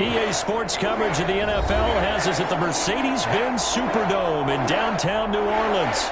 EA Sports coverage of the NFL has us at the Mercedes-Benz Superdome in downtown New Orleans.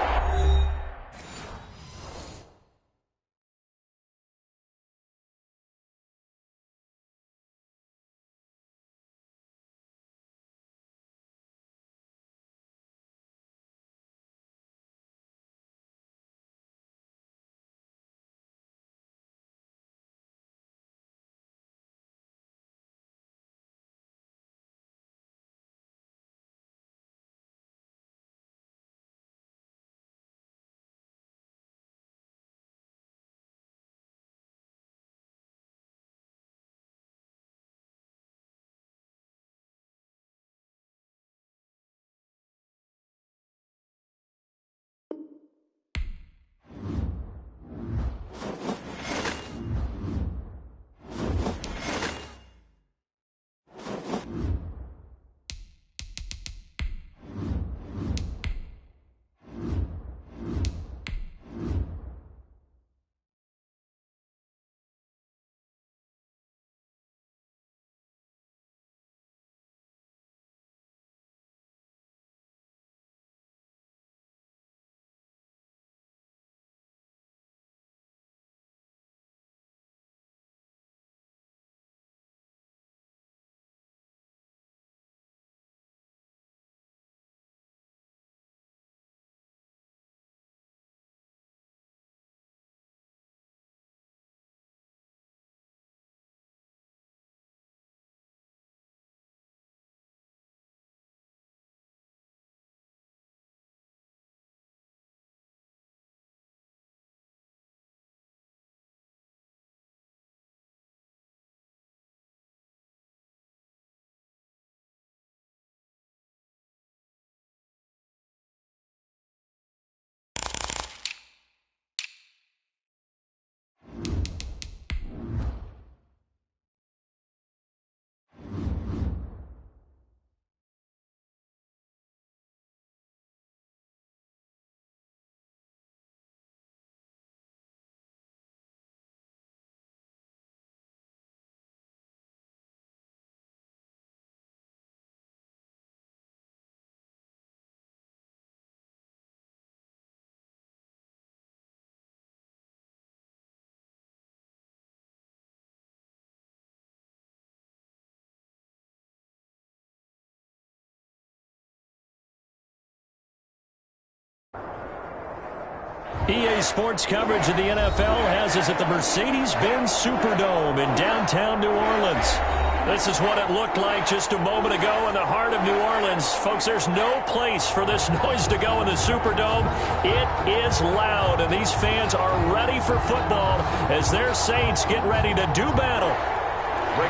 EA Sports coverage of the NFL has us at the Mercedes-Benz Superdome in downtown New Orleans. This is what it looked like just a moment ago in the heart of New Orleans. Folks, there's no place for this noise to go in the Superdome. It is loud, and these fans are ready for football as their Saints get ready to do battle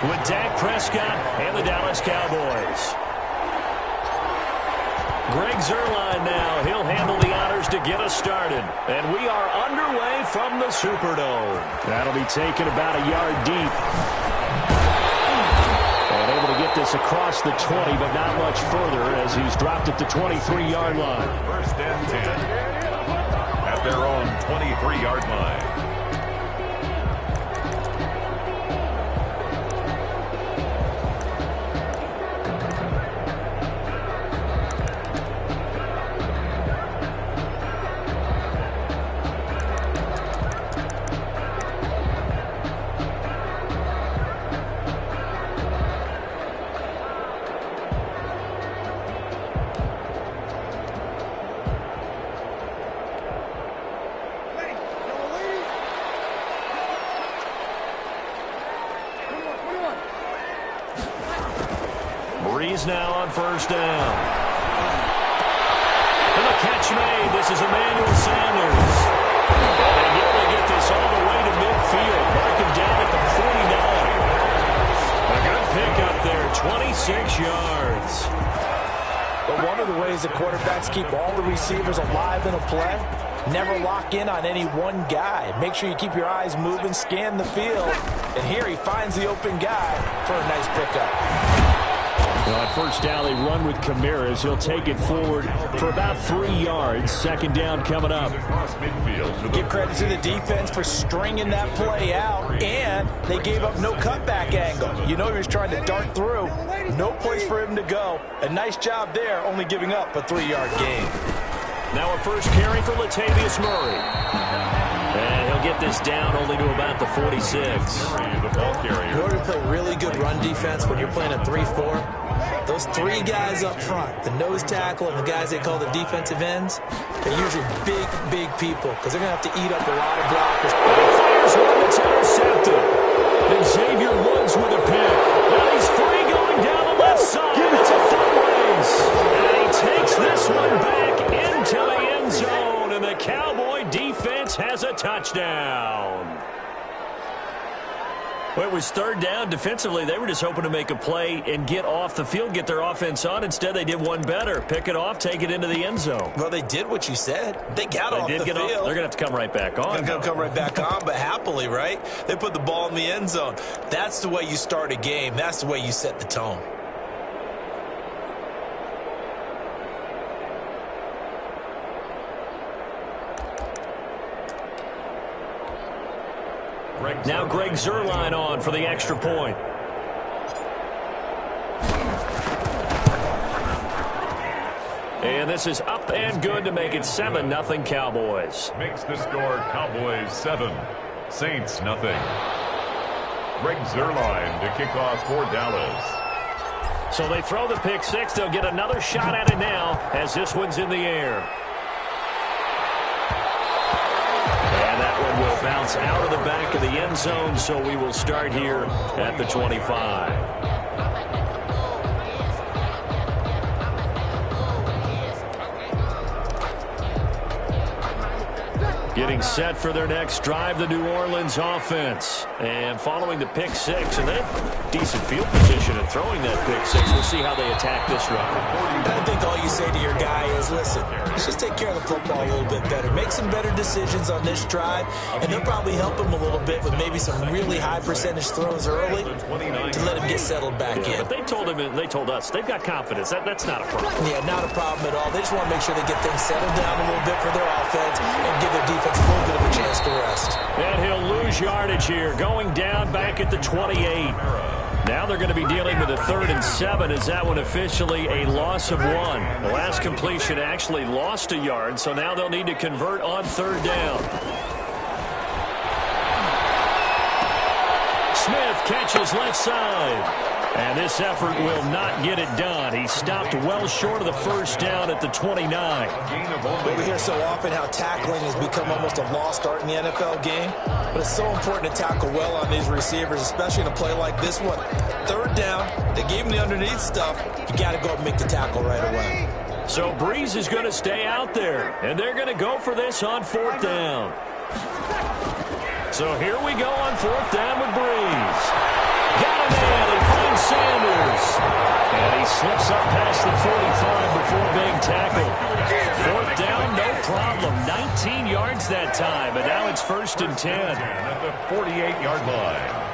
with Dak Prescott and the Dallas Cowboys. Greg Zuerlein now. He'll handle the honors to get us started. And we are underway from the Superdome. That'll be taken about a yard deep. And able to get this across the 20, but not much further as he's dropped at the 23-yard line. First and 10 at their own 23-yard line. Now on first down. And the catch made. This is Emmanuel Sanders. And yet they get this all the way to midfield. Mark him down at the 49. A good pick up there. 26 yards. But one of the ways the quarterbacks keep all the receivers alive in a play, never lock in on any one guy. Make sure you keep your eyes moving, scan the field. And here he finds the open guy for a nice pickup. On first down, they run with Kamara. He'll take it forward for about 3 yards. Second down coming up. Give credit to the defense for stringing that play out, and they gave up no cutback angle. You know he was trying to dart through. No place for him to go. A nice job there, only giving up a 3-yard gain. Now a first carry for Latavius Murray. And he'll get this down only to about the 46. In order to play really good run defense when you're playing a 3-4, those 3 guys up front, the nose tackle and the guys they call the defensive ends, they're usually big people because they're going to have to eat up a lot of blockers. Fires one that's intercepted. And Xavier Woods with a pick. Now he's free going down the left side. It's a foot race. And he takes this one back into the end zone. And the Cowboy defense has a touchdown. Well, it was third down. Defensively, they were just hoping to make a play and get off the field, get their offense on. Instead, they did one better. Pick it off, take it into the end zone. Well, they did what you said. They got off the field. They're going to have to come right back on. They're going to come right back on, but happily, right? They put the ball in the end zone. That's the way you start a game. That's the way you set the tone. Now Greg Zuerlein on for the extra point. And this is up and good to make it 7-0 Cowboys. Makes the score Cowboys 7, Saints nothing. Greg Zuerlein to kick off for Dallas. So they throw the pick six. They'll get another shot at it now as this one's in the air. And that one will bounce out of the back of the end zone, so we will start here at the 25. Getting set for their next drive, the New Orleans offense. And following the pick six, and then decent field position and throwing that pick six. We'll see how they attack this run. I think all you say to your guy is, listen, let's just take care of the football a little bit better. Make some better decisions on this drive, and they'll probably help him a little bit with maybe some really high percentage throws early to let him get settled back in. But they told us, they've got confidence. That's not a problem. Yeah, not a problem at all. They just want to make sure they get things settled down a little bit for their offense and give their defense a little bit of a chance to rest. And he'll lose yardage here, going down back at the 28. Now they're going to be dealing with a 3rd and 7. Is that one officially a loss of 1? The last completion actually lost a yard, so now they'll need to convert on 3rd down. Smith catches left side. And this effort will not get it done. He stopped well short of the first down at the 29. We hear so often how tackling has become almost a lost art in the NFL game. But it's so important to tackle well on these receivers, especially in a play like this one. 3rd down, they gave him the underneath stuff. You got to go and make the tackle right away. So Breeze is going to stay out there. And they're going to go for this on 4th down. So here we go on 4th down with Breeze. Got a man. He finds Sanders. And he slips up past the 45 before being tackled. 4th down, no problem. 19 yards that time. And now it's 1st and 10. At the 48-yard line.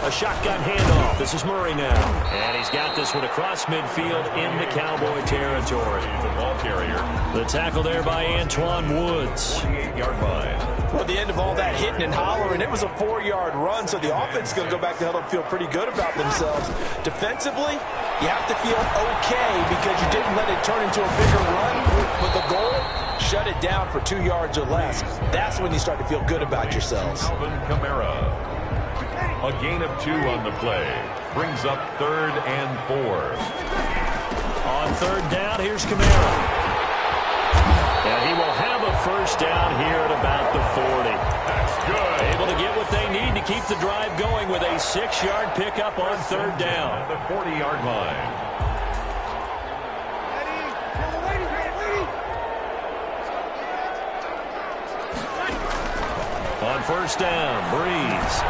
A shotgun handoff. This is Murray now. And he's got this one across midfield into Cowboy territory. The ball carrier. The tackle there by Antoine Woods. 48-yard line. Well, at the end of all that hitting and hollering, it was a 4-yard run, so the offense is going to go back to huddle and feel pretty good about themselves. Defensively, you have to feel okay because you didn't let it turn into a bigger run with the goal. Shut it down for 2 yards or less. That's when you start to feel good about yourselves. Alvin Kamara. A gain of 2 on the play. Brings up 3rd and 4. On 3rd down, here's Kamara. And he will have a first down here at about the 40. That's good. Able to get what they need to keep the drive going with a 6-yard pickup on 3rd down. At the 40-yard line. On 1st down, Breeze.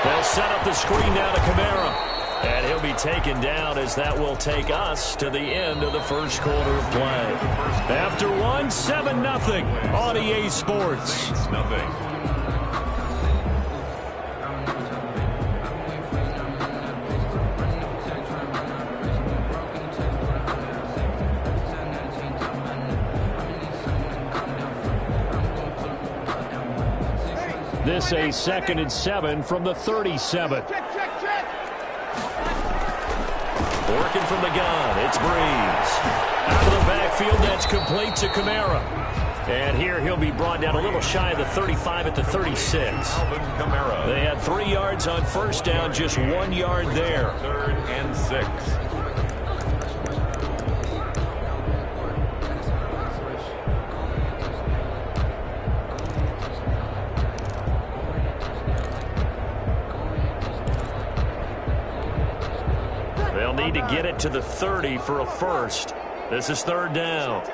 They'll set up the screen down to Kamara. And he'll be taken down as that will take us to the end of the first quarter of play. After 1, 7-0 on EA Sports. Nothing. This a 2nd and 7 from the 37. Working from the gun, it's Breeze. Out of the backfield, that's complete to Kamara. And here he'll be brought down a little shy of the 35 at the 36. They had 3 yards on first down, just 1 yard there. 3rd and 6. They'll need to get it to the 30 for a first. This is 3rd down.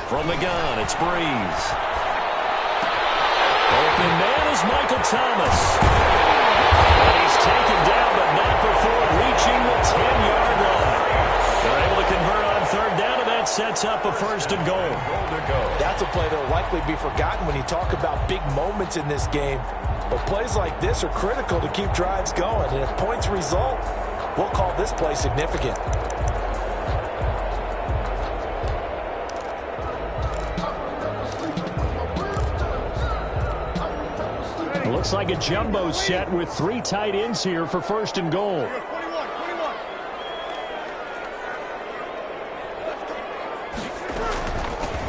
From the gun, it's Breeze. Open man is Michael Thomas. And he's taken down, but not before reaching the 10-yard line. They're able to convert on 3rd down, and that sets up a 1st and goal. That's a play that will likely be forgotten when you talk about big moments in this game. But plays like this are critical to keep drives going. And if points result, we'll call this play significant. Looks like a jumbo set with 3 tight ends here for 1st and goal.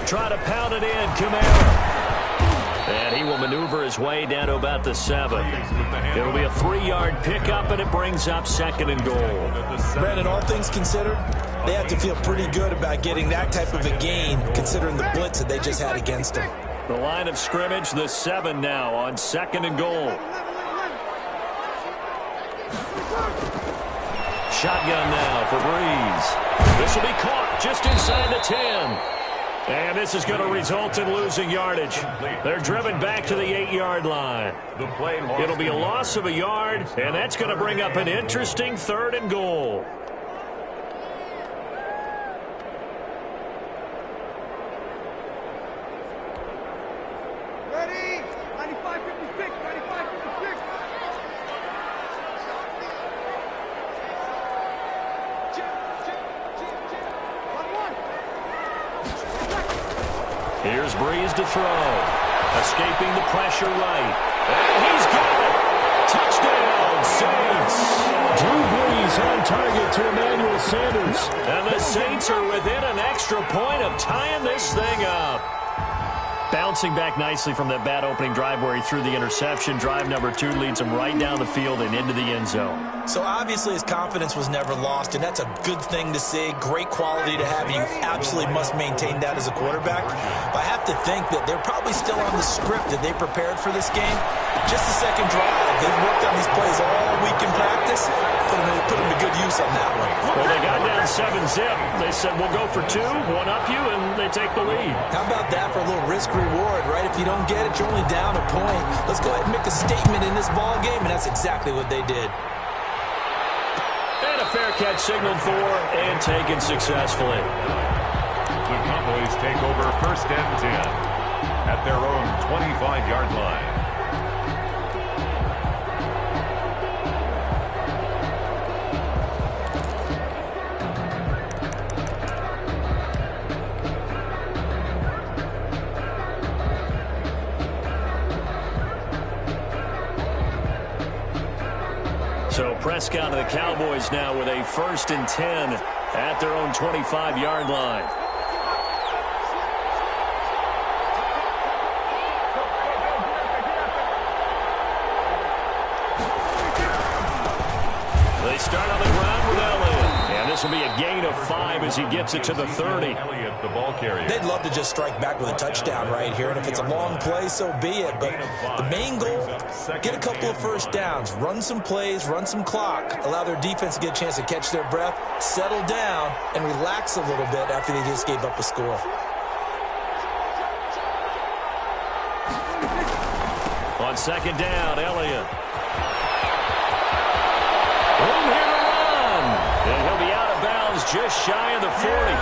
Try to pound it in, Kamara. And he will maneuver his way down to about the 7. It'll be a 3-yard pickup, and it brings up 2nd and goal. Brandon, all things considered, they have to feel pretty good about getting that type of a gain, considering the blitz that they just had against them. The line of scrimmage, the 7 now on 2nd and goal. Shotgun now for Breeze. This will be caught just inside the 10. And this is going to result in losing yardage. They're driven back to the 8-yard line. It'll be a loss of a yard, and that's going to bring up an interesting 3rd and goal. Ready? 95-56, 95-56. Here's Breeze to throw. Escaping the pressure right. And he's got it. Touchdown, Saints. Drew Brees on target to Emmanuel Sanders. And the Saints are within an extra point of tying this thing up. Bouncing back nicely from that bad opening drive where he threw the interception. Drive number 2 leads him right down the field and into the end zone. So obviously his confidence was never lost, and that's a good thing to see. Great quality to have. You absolutely must maintain that as a quarterback. But I have to think that they're probably still on the script that they prepared for this game. Just the second drive. They've worked on these plays all week in practice. Put them to good use on that one. Well, they got down 7-zip. They said, we'll go for 2, one up you, and they take the lead. How about that for a little risk-reward, right? If you don't get it, you're only down a point. Let's go ahead and make a statement in this ball game, and that's exactly what they did. And a fair catch signaled for and taken successfully. The Cowboys take over 1st and 10 at their own 25-yard line. So Prescott and the Cowboys now with a 1st and 10 at their own 25-yard line. They start on the ground with Elliott. And this will be a gain of 5 as he gets it to the 30. Elliott, the ball carrier. They'd love to just strike back with a touchdown right here, and if it's a long play, so be it. But the main goal, get a couple of first downs, run some plays, run some clock, allow their defense to get a chance to catch their breath, settle down, and relax a little bit after they just gave up a score. On 2nd down, Elliott. Room here to run. And he'll be out of bounds just shy of the 40.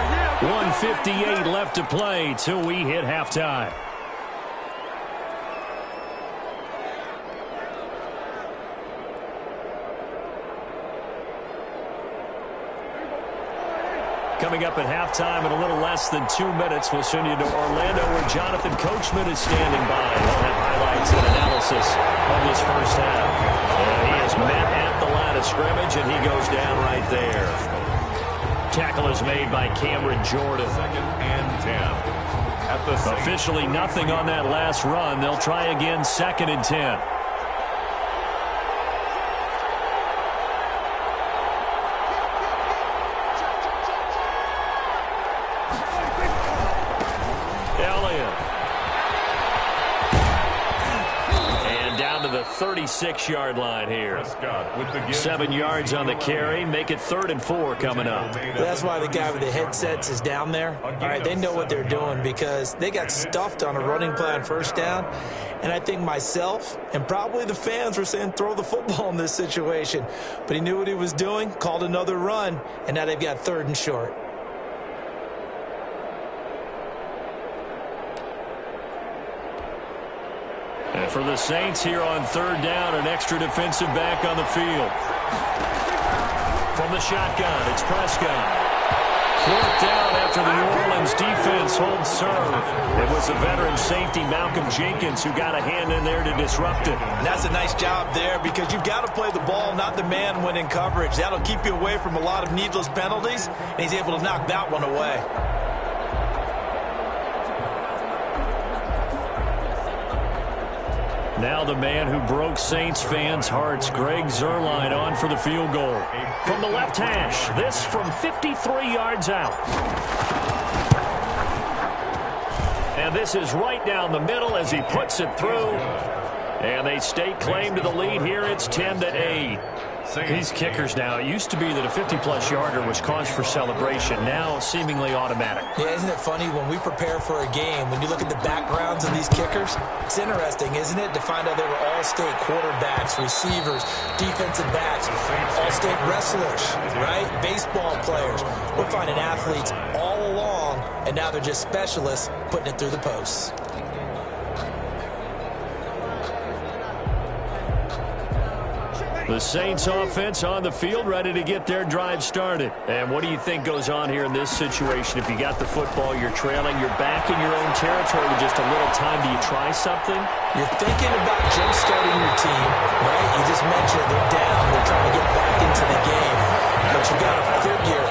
1:58 left to play till we hit halftime. Coming up at halftime in a little less than 2 minutes, we'll send you to Orlando where Jonathan Coachman is standing by. He'll have highlights and analysis of this first half. And he is met at the line of scrimmage, and he goes down right there. Tackle is made by Cameron Jordan. 2nd and 10. At the Officially nothing on that last run. They'll try again 2nd and 10. And down to the 36-yard line here. 7 yards on the carry. Make it 3rd and 4 coming up. That's why the guy with the headsets is down there. All right, they know what they're doing because they got stuffed on a running play on first down. And I think myself and probably the fans were saying throw the football in this situation. But he knew what he was doing, called another run, and now they've got 3rd and short. And for the Saints here on 3rd down, an extra defensive back on the field. From the shotgun, it's Prescott. 4th down after the New Orleans defense holds serve. It was the veteran safety Malcolm Jenkins who got a hand in there to disrupt it. And that's a nice job there because you've got to play the ball, not the man when in coverage. That'll keep you away from a lot of needless penalties, and he's able to knock that one away. Now the man who broke Saints fans' hearts, Greg Zuerlein, on for the field goal. From the left hash, this from 53 yards out. And this is right down the middle as he puts it through. And they stake claim to the lead here. It's 10-8. These kickers now, it used to be that a 50-plus yarder was cause for celebration. Now seemingly automatic. Yeah, isn't it funny when we prepare for a game, when you look at the backgrounds of these kickers, it's interesting, isn't it, to find out they were all-state quarterbacks, receivers, defensive backs, all-state wrestlers, right? Baseball players. We're finding athletes all along, and now they're just specialists putting it through the posts. The Saints offense on the field, ready to get their drive started. And what do you think goes on here in this situation? If you got the football, you're trailing, you're back in your own territory with just a little time. Do you try something? You're thinking about jump-starting your team, right? You just mentioned they're down. They're trying to get back into the game. But you got to figure,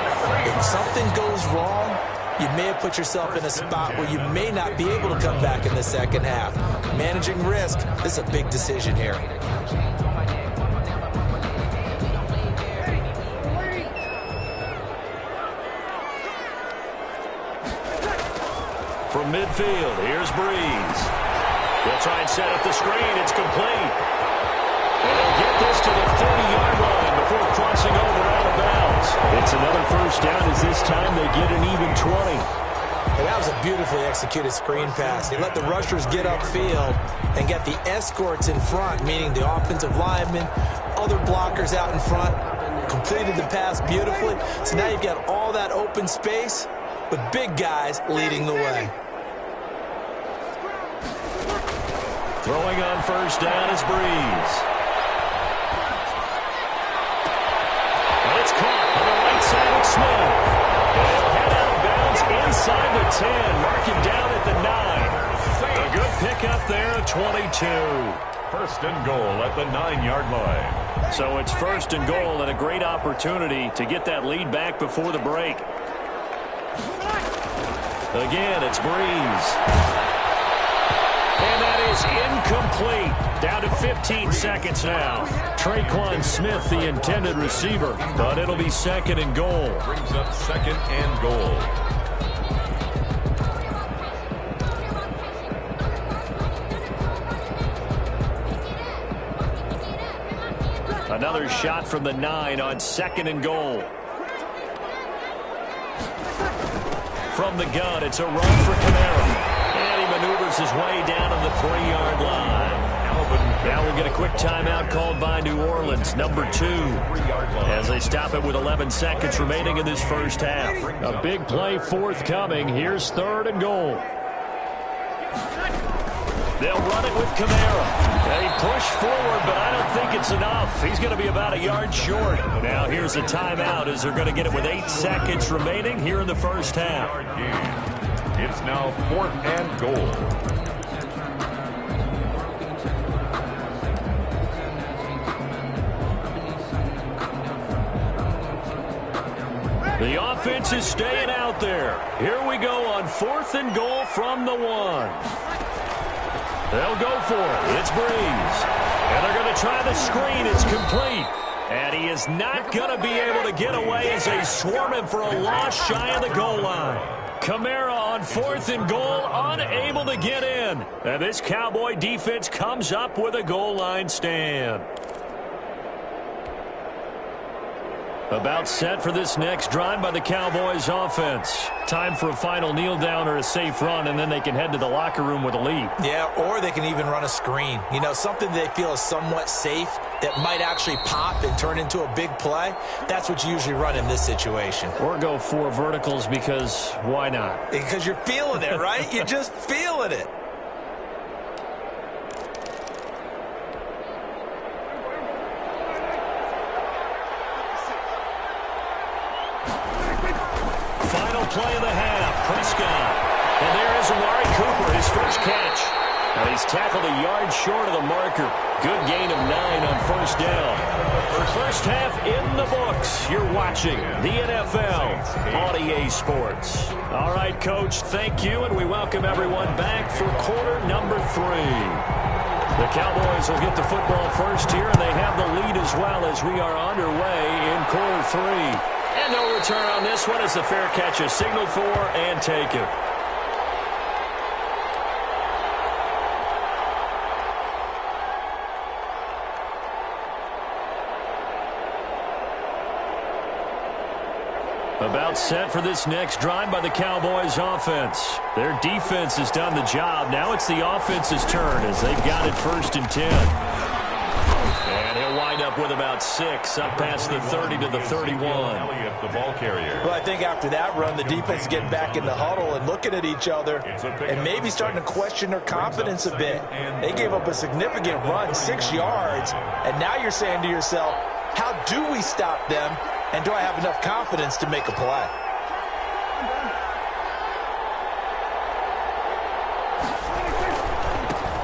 if something goes wrong, you may have put yourself in a spot where you may not be able to come back in the second half. Managing risk, this is a big decision here. From midfield, here's Breeze. They'll try and set up the screen. It's complete. And they'll get this to the 30-yard line before crossing over out of bounds. It's another first down as this time they get an even 20. And that was a beautifully executed screen pass. He let the rushers get upfield and get the escorts in front, meaning the offensive linemen, other blockers out in front, completed the pass beautifully. So now you've got all that open space with big guys leading the way. Throwing on first down is Breeze. And it's caught on the right side of Smith. And he'll head out of bounds inside the 10. Mark him down at the 9. A good pickup there, 22. 1st and goal at the 9-yard line. So it's 1st and goal and a great opportunity to get that lead back before the break. Again, it's Breeze. And that is incomplete. Down to 15 seconds now. Traquan Smith, the intended receiver, but it'll be 2nd and goal. Brings up 2nd and goal. Another shot from the 9 on 2nd and goal. From the gun, it's a run for Kamara. And he maneuvers his way down on the 3-yard line. Now we'll get a quick timeout called by New Orleans, number 2, as they stop it with 11 seconds remaining in this first half. A big play forthcoming. Here's 3rd and goal. They'll run it with Kamara. They push forward, but I don't think it's enough. He's going to be about a yard short. Now here's a timeout as they're going to get it with 8 seconds remaining here in the first half. It's now 4th and goal. The offense is staying out there. Here we go on 4th and goal from the 1. They'll go for it. It's Breeze. And they're going to try the screen. It's complete. And he is not going to be able to get away as they swarm him for a loss shy of the goal line. Kamara on 4th and goal, unable to get in. And this Cowboy defense comes up with a goal line stand. About set for this next drive by the Cowboys offense. Time for a final kneel down or a safe run, and then they can head to the locker room with a lead. Yeah, or they can even run a screen. You know, something they feel is somewhat safe that might actually pop and turn into a big play. That's what you usually run in this situation. Or go 4 verticals because why not? Because you're feeling it, right? You're just feeling it. Play of the half, Prescott. And there is Amari Cooper, his first catch. And he's tackled a yard short of the marker. Good gain of 9 on first down. First half in the books. You're watching the NFL on EA Sports. All right, Coach, thank you, and we welcome everyone back for quarter number 3. The Cowboys will get the football first here, and they have the lead as well as we are underway in quarter 3. And no return on this one as the fair catch is signaled for and taken. About set for this next drive by the Cowboys offense. Their defense has done the job. Now it's the offense's turn as they've got it 1st and 10. And he'll wind up with about 6 up past the 30 to the 31. The ball carrier. Well, I think after that run, the defense getting back in the huddle and looking at each other and maybe starting to question their confidence a bit. They gave up a significant run, 6 yards, and now you're saying to yourself, how do we stop them, and do I have enough confidence to make a play?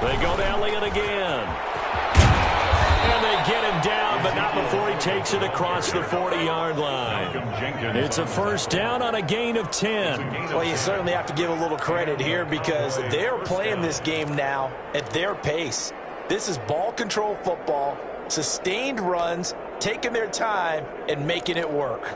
They go to Elliott again. And they get him down, but not before he takes it across the 40-yard line. It's a first down on a gain of 10. Well, you certainly have to give a little credit here because they're playing this game now at their pace. This is ball control football, sustained runs, taking their time, and making it work.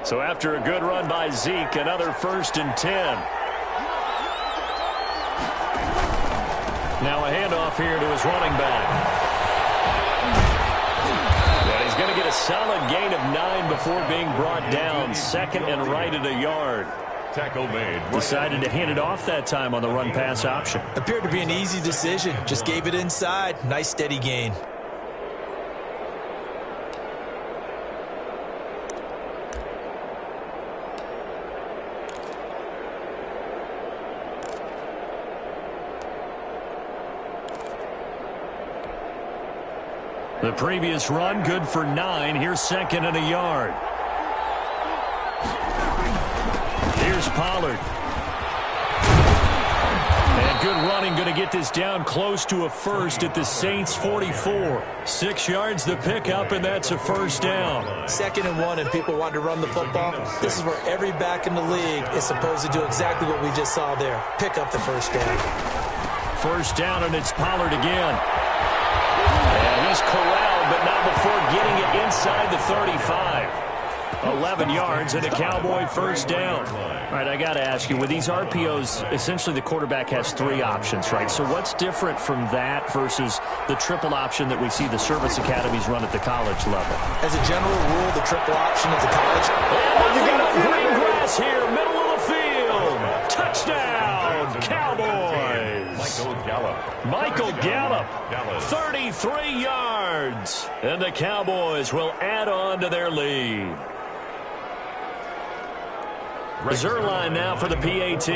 So after a good run by Zeke, another 1st and 10. Now a handoff here to his running back. And he's going to get a solid gain of 9 before being brought down. 2nd and right at a yard. Tackle made. Decided to hand it off that time on the run-pass option. Appeared to be an easy decision. Just gave it inside. Nice steady gain. The previous run, good for 9. Here's 2nd and a yard. Here's Pollard. And good running, going to get this down close to a first at the Saints 44. 6 yards the pickup, and that's a first down. 2nd and 1, and people want to run the football. This is where every back in the league is supposed to do exactly what we just saw there. Pick up the first down. First down, and it's Pollard again. And he's corralled, but not before getting it inside the 35. 11 yards and a Cowboy first down. All right, I got to ask you, with these RPOs, essentially the quarterback has 3 options, right? So what's different from that versus the triple option that we see the service academies run at the college level? As a general rule, the triple option at the college. And you got a green grass here, middle of the field. Touchdown, Cowboys. Michael Gallup, Dallas. 33 yards. And the Cowboys will add on to their lead. Zerline now for the PAT.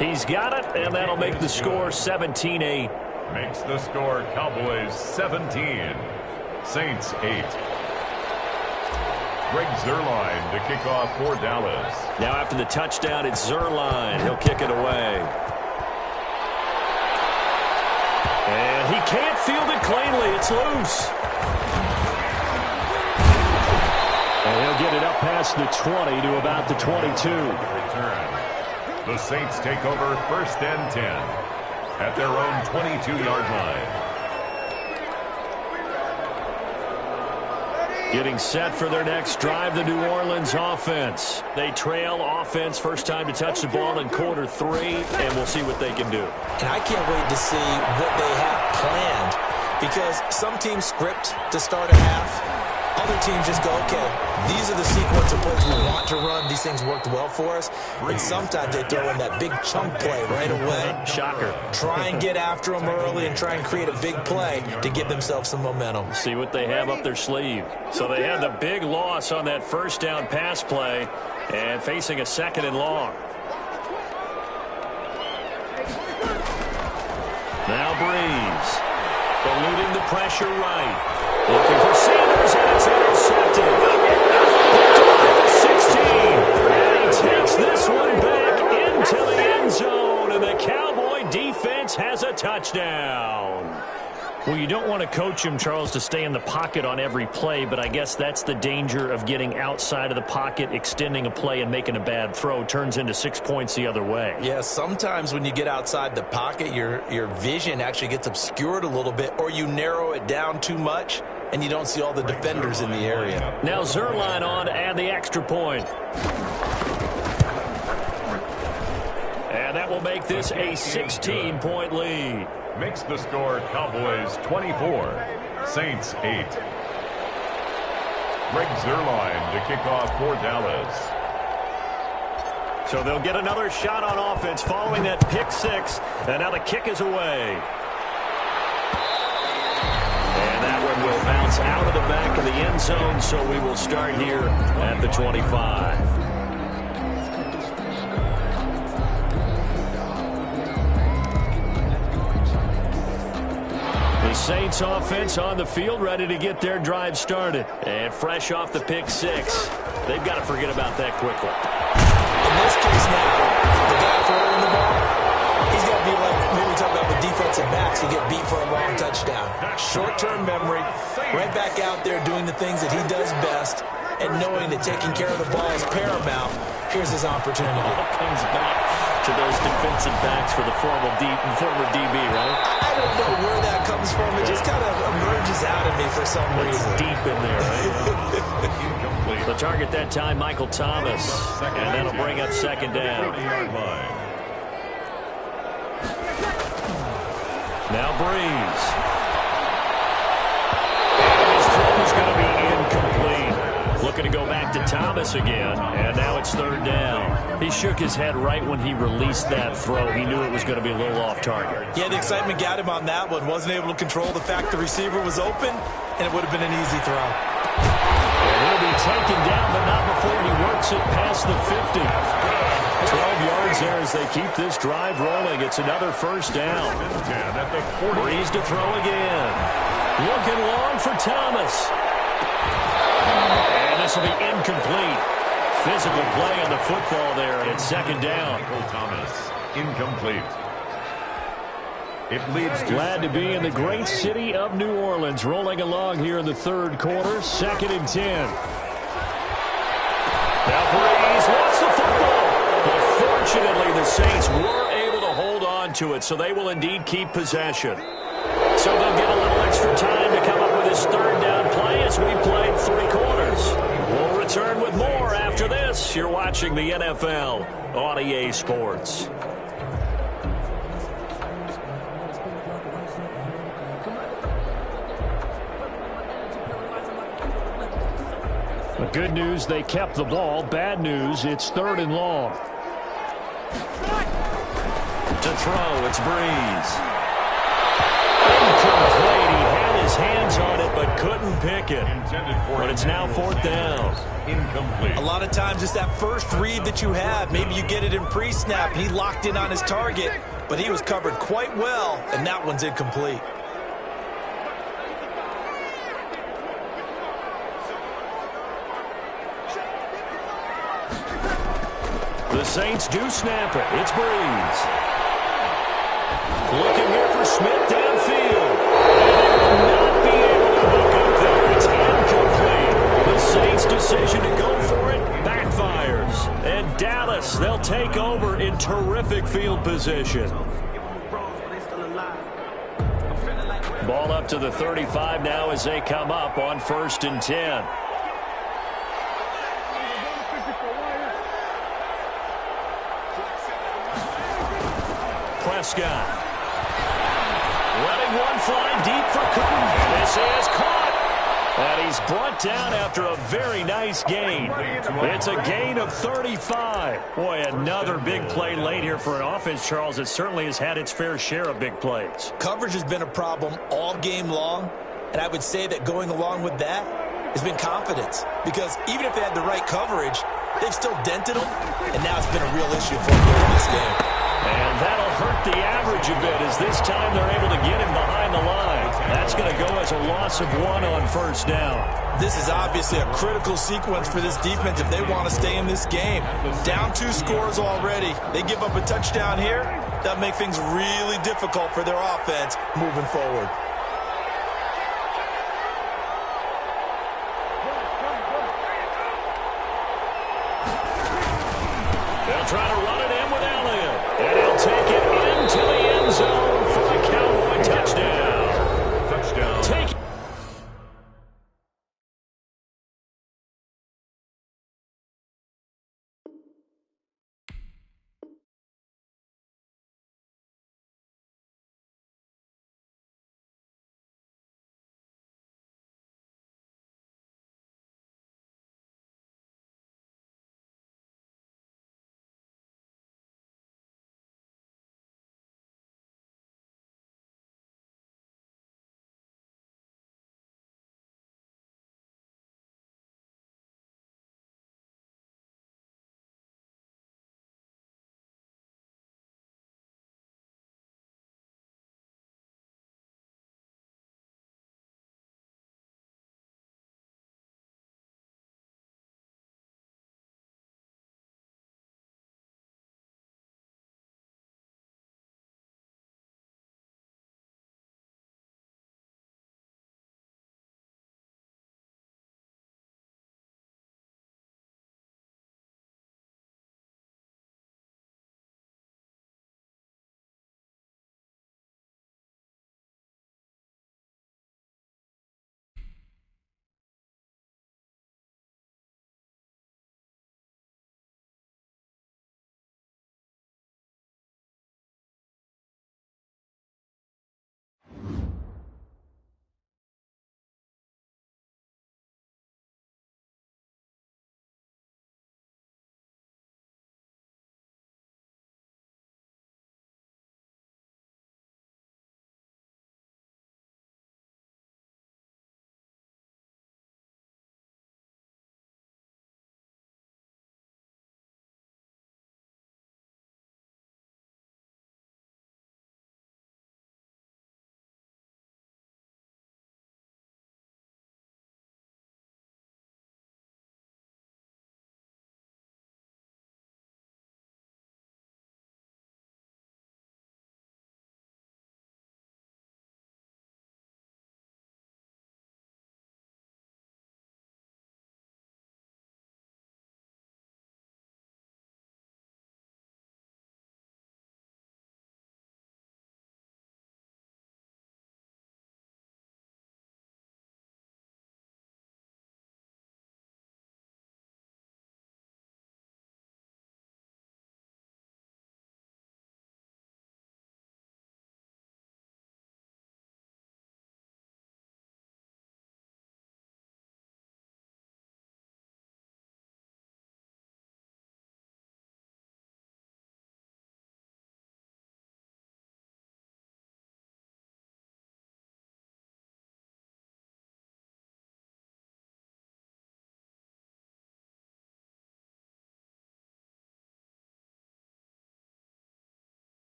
He's got it, and that'll make the score 17-8. Makes the score Cowboys 17, Saints 8. Greg Zerline to kick off for Dallas. Now after the touchdown, it's Zerline. He'll kick it away. And he can't field it cleanly. It's loose. And he'll get it up past the 20 to about the 22. Return. The Saints take over 1st and 10 at their own 22-yard line. Getting set for their next drive, the New Orleans offense. They trail offense, first time to touch the ball in quarter 3, and we'll see what they can do. And I can't wait to see what they have planned, because some teams script to start a half. Other teams just go, okay, these are the sequence of plays we want to run. These things worked well for us. And sometimes they throw in that big chunk play right away. Shocker. Try and get after them early and try and create a big play to give themselves some momentum. See what they have up their sleeve. So they had the big loss on that first down pass play and facing a 2nd and long. Now Breeze. Eluding the pressure right. Looking for Sanders, and it's intercepted. The 16. And he takes this one back into the end zone, and the Cowboy defense has a touchdown. Well, you don't want to coach him, Charles, to stay in the pocket on every play, but I guess that's the danger of getting outside of the pocket, extending a play, and making a bad throw. Turns into 6 points the other way. Yeah, sometimes when you get outside the pocket, your vision actually gets obscured a little bit, or you narrow it down too much, and you don't see all the defenders in the area. Now Zerline on to add the extra point. And that will make this a 16-point lead. Makes the score Cowboys 24, Saints 8. Greg Zerline to kick off for Dallas. So they'll get another shot on offense following that pick 6. And now the kick is away. And that one will bounce out of the back of the end zone, so we will start here at the 25. Saints offense on the field, ready to get their drive started. And fresh off the pick 6. They've got to forget about that quickly. In this case now, the guy throwing the ball, he's got to be like when we talk about the defensive backs who get beat for a long touchdown. Short-term memory, right back out there doing the things that he does best, and knowing that taking care of the ball is paramount. Here's his opportunity. Comes back to those defensive backs for the former DB, right? I don't know where that comes from. It just kind of emerges out of me for some reason. Deep in there, right? The target that time, Michael Thomas. And that'll bring up 2nd down. Now Breeze. His throw is going to be incomplete. Looking to go back to Thomas again, and now it's 3rd down. He shook his head right when he released that throw. He knew it was going to be a little off target. Yeah, the excitement got him on that one. Wasn't able to control the fact the receiver was open, and it would have been an easy throw. And he'll be taken down, but not before he works it past the 50. 12 yards there as they keep this drive rolling. It's another 1st down. Breeze to throw again. Looking long for Thomas. And this will be incomplete. Physical play on the football there, and it's 2nd down. Thomas, incomplete. It leads to Glad to be in the great city of New Orleans, rolling along here in the 3rd quarter, 2nd and 10. Now Breeze wants the football. But fortunately, the Saints were able to hold on to it, so they will indeed keep possession. So they'll get a little extra time to come up with this 3rd down play as we played 3 quarters. We'll return with more after this. You're watching the NFL on EA Sports. Good news, they kept the ball. Bad news, it's 3rd and long. To throw, it's Breeze. Incomplete. He had his hands on it but couldn't pick it. But it's now 4th down. Incomplete. A lot of times it's that first read that you have. Maybe you get it in pre-snap. He locked in on his target, but he was covered quite well, and that one's incomplete. The Saints do snap it. It's Breeze. Looking here for Smith downfield. And they will not be able to hook up there. It's incomplete. The Saints' decision to go for it backfires. And Dallas, they'll take over in terrific field position. Ball up to the 35 now as they come up on 1st and 10. Prescott. Letting one fly deep for Cooper. This is caught. And he's brought down after a very nice gain. It's a gain of 35. Boy, another big play late here for an offense, Charles. It certainly has had its fair share of big plays. Coverage has been a problem all game long, and I would say that going along with that has been confidence. Because even if they had the right coverage, they've still dented them, and now it's been a real issue for them in this game. And that'll hurt the average a bit as this time they're able to get him behind the line. That's going to go as a loss of 1 on 1st down. This is obviously a critical sequence for this defense if they want to stay in this game. Down 2 scores already. They give up a touchdown here. That'll make things really difficult for their offense moving forward. They'll try to run it in with Elliott. And he'll take it into the end zone for a Cowboy touchdown. Touchdown. Take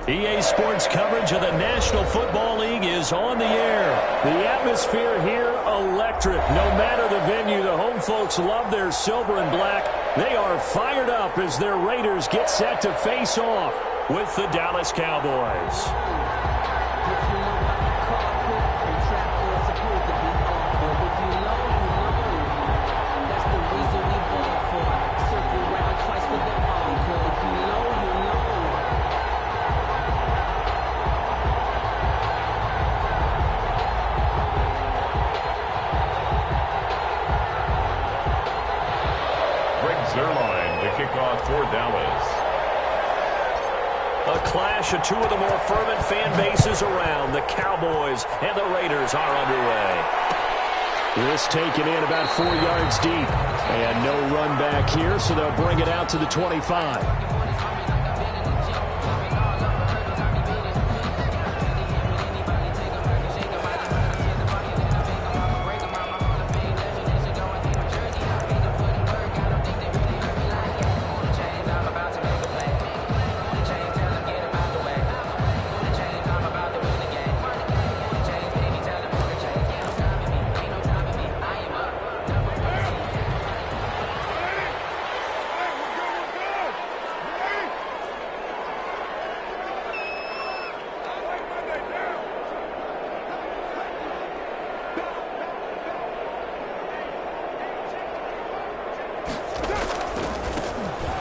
EA Sports coverage of the National Football League is on the air. The atmosphere here, electric. No matter the venue, the home folks love their silver and black. They are fired up as their Raiders get set to face off with the Dallas Cowboys. For Dallas. A clash of two of the more fervent fan bases around. The Cowboys and the Raiders are underway. This taken in about 4 yards deep. And no run back here, so they'll bring it out to the 25.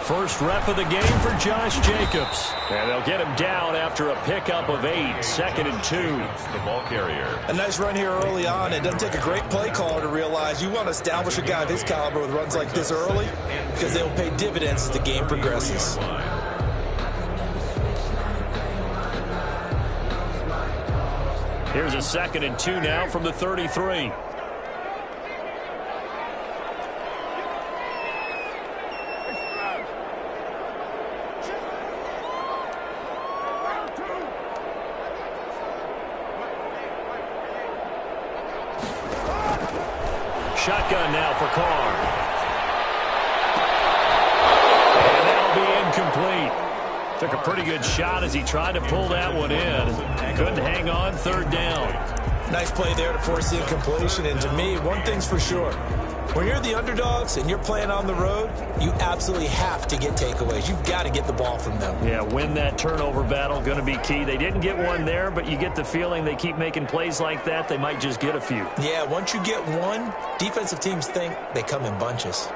First rep of the game for Josh Jacobs. And they'll get him down after a pickup of 8, 2nd and 2. The ball carrier. A nice run here early on. It doesn't take a great play caller to realize you want to establish a guy of his caliber with runs like this early because they will pay dividends as the game progresses. Here's a 2nd and 2 now from the 33. Shotgun now for Carr. And that'll be incomplete. Took a pretty good shot as he tried to pull that one in. Couldn't hang on, 3rd down. Nice play there to force the incompletion. And to me, one thing's for sure. When you're the underdogs and you're playing on the road, you absolutely have to get takeaways. You've got to get the ball from them. Yeah, win that turnover battle, going to be key. They didn't get one there, but you get the feeling they keep making plays like that, they might just get a few. Yeah, once you get one, defensive teams think they come in bunches.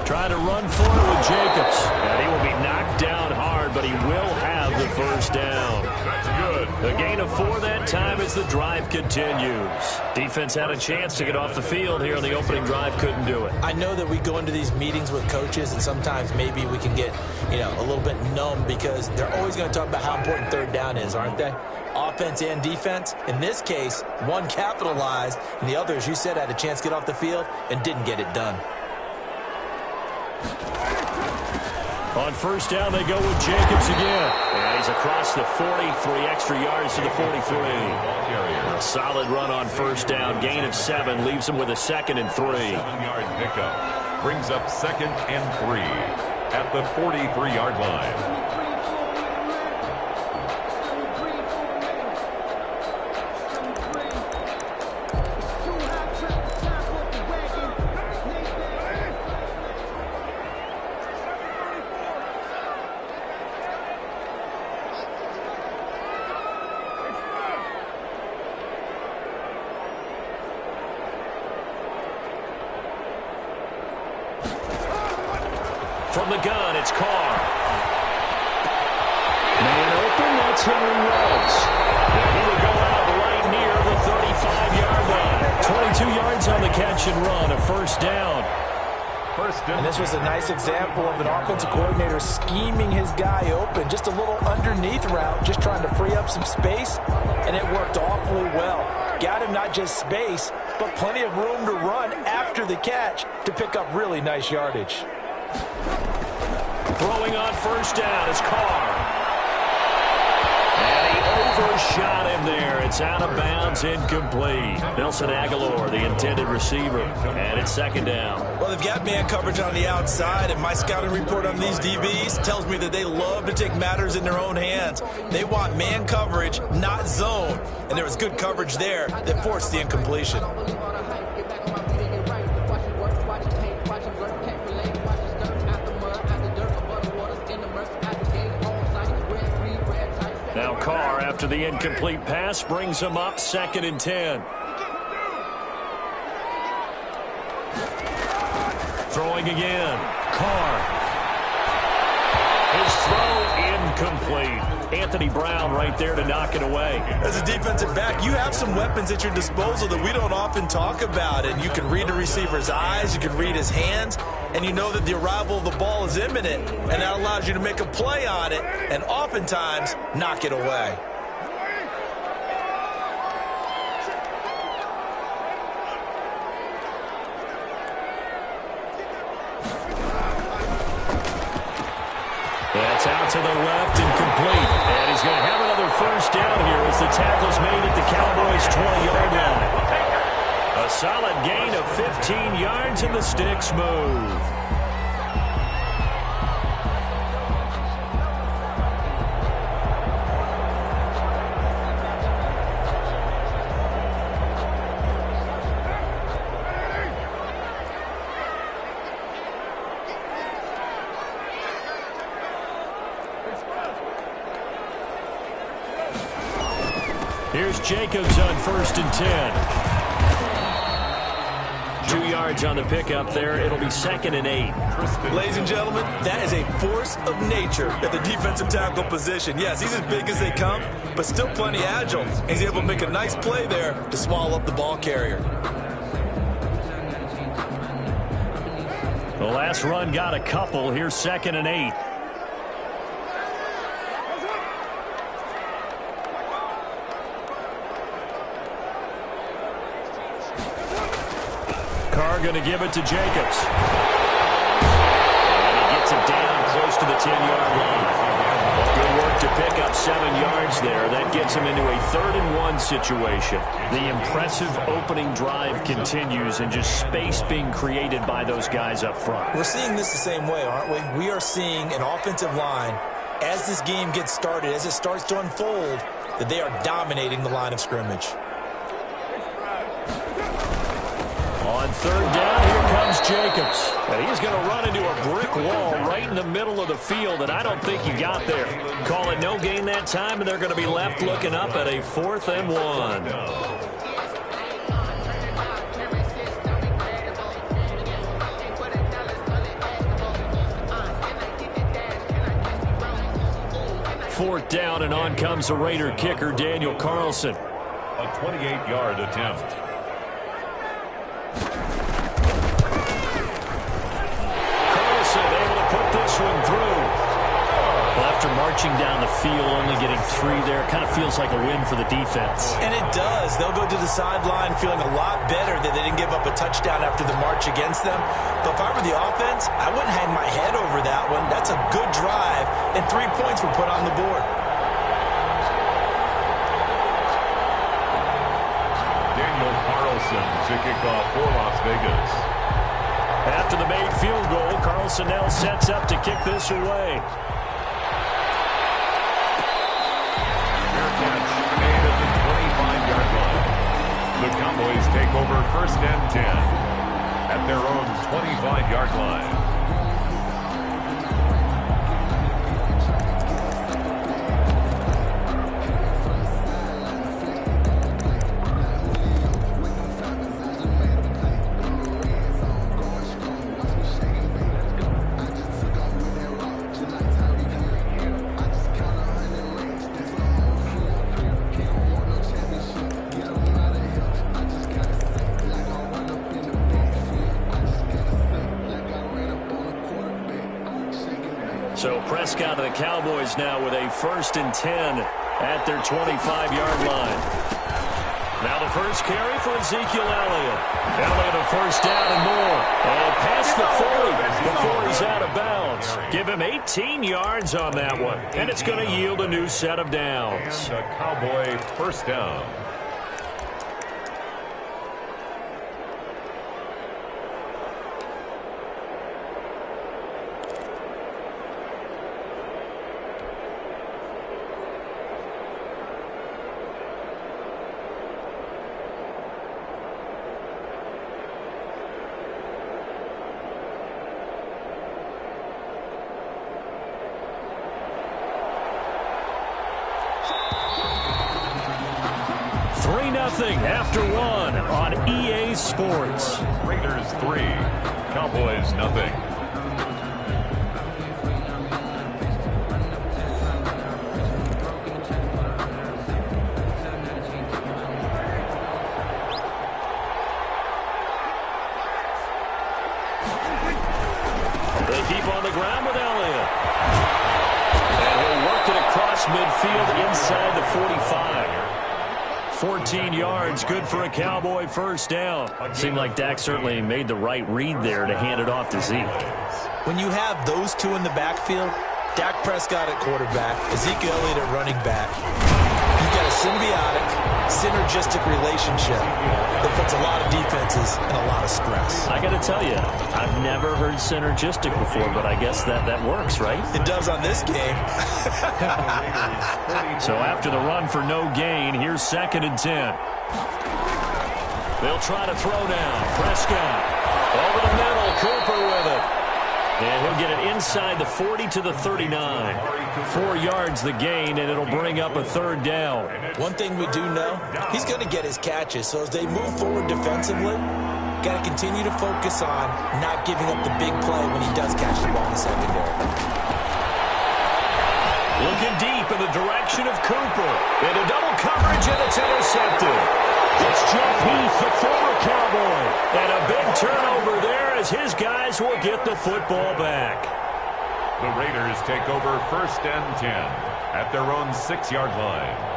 Trying to run for it with Jacobs. And he will be knocked down hard, but he will have the 1st down. That's good. A gain of 4 that time as the drive continues. Defense had a chance to get off the field here on the opening drive, couldn't do it. I know that we go into these meetings with coaches, and sometimes maybe we can get, a little bit numb because they're always going to talk about how important 3rd down is, aren't they? Offense and defense. In this case, one capitalized, and the other, as you said, had a chance to get off the field and didn't get it done. On 1st down, they go with Jacobs again. And he's across the 40, 3 extra yards to the 43. A solid run on 1st down. Gain of 7 leaves him with a 2nd and 3. 7-yard pickup. Brings up 2nd and 3 at the 43-yard line. From the gun, it's Carr. Man open, that's Henry Ruggs. And he will go out right near the 35-yard line. 22 yards on the catch and run, a 1st down. And this was a nice example of an offensive coordinator scheming his guy open. Just a little underneath route, just trying to free up some space, and it worked awfully well. Got him not just space, but plenty of room to run after the catch to pick up really nice yardage. Throwing on 1st down is Carr. And he for a shot in there. It's out of bounds, incomplete. Nelson Aguilar, the intended receiver, and it's second down. Well, they've got man coverage on the outside, and my scouting report on these DBs tells me that they love to take matters in their own hands. They want man coverage, not zone, and there was good coverage there that forced the incompletion. Now Carr, after the incomplete pass, brings him up 2nd and 10. Throwing again. Carr. His throw incomplete. Anthony Brown right there to knock it away. As a defensive back, you have some weapons at your disposal that we don't often talk about. And you can read the receiver's eyes, you can read his hands, and you know that the arrival of the ball is imminent. And that allows you to make a play on it and oftentimes knock it away. That's out to the left and complete. And he's going to have another first down here as the tackle's made at the Cowboys' 20-yard line. A solid gain of 15 yards and the sticks move. Here's Jacobs on 1st and 10. 2 yards on the pickup there. It'll be 2nd and 8. Ladies and gentlemen, that is a force of nature at the defensive tackle position. Yes, he's as big as they come, but still plenty agile. He's able to make a nice play there to swallow up the ball carrier. The last run got a couple. Here's 2nd and 8. Carr going to give it to Jacobs. And he gets it down close to the 10-yard line. Good work to pick up 7 yards there. That gets him into a 3rd and 1 situation. The impressive opening drive continues and just space being created by those guys up front. We're seeing this the same way, aren't we? We are seeing an offensive line, as this game gets started, as it starts to unfold, that they are dominating the line of scrimmage. On 3rd down, here comes Jacobs. And he's going to run into a brick wall right in the middle of the field, and I don't think he got there. Call it no gain that time, and they're going to be left looking up at a 4th and 1. Fourth down, and on comes the Raider kicker, Daniel Carlson. A 28-yard attempt. Able to put this one through. Well, after marching down the field, only getting 3 there, kind of feels like a win for the defense. And it does. They'll go to the sideline feeling a lot better that they didn't give up a touchdown after the march against them. But if I were the offense, I wouldn't hang my head over that one. That's a good drive, and 3 points were put on the board. Daniel Carlson to kick off for Las Vegas. After the made field goal, Carlson now sets up to kick this away. Fair catch made at the 25-yard line. The Cowboys take over 1st and 10 at their own 25-yard line. So Prescott of the Cowboys now with a 1st and 10 at their 25-yard line. Now the first carry for Ezekiel Elliott. Elliott a 1st down and more. And past the 40 before he's out of bounds. Give him 18 yards on that one, and it's going to yield a new set of downs. And a Cowboy first down. After one on EA Sports. Raiders 3, Cowboys nothing. They keep on the ground with Elliott. And he'll work it across midfield inside the 45. 14 yards, good for a Cowboy first down. Seemed like Dak certainly made the right read there to hand it off to Zeke. When you have those two in the backfield, Dak Prescott at quarterback, Ezekiel Elliott at running back, you've got a symbiotic, synergistic relationship that puts a lot of defenses in a lot of stress. I got to tell you, I've never heard synergistic before, but I guess that works, right? It does on this game. So after the run for no gain, here's 2nd and 10. They'll try to throw now. Prescott over the middle. Cooper with it. And he'll get it inside the 40 to the 39. 4 yards the gain, and it'll bring up a 3rd down. One thing we do know, he's going to get his catches. So as they move forward defensively, got to continue to focus on not giving up the big play when he does catch the ball in the secondary. Looking deep in the direction of Cooper. Into double coverage, and it's intercepted. It's Jeff Heath, the former Cowboy. And a big turnover there as his guys will get the football back. The Raiders take over 1st and 10 at their own 6-yard line.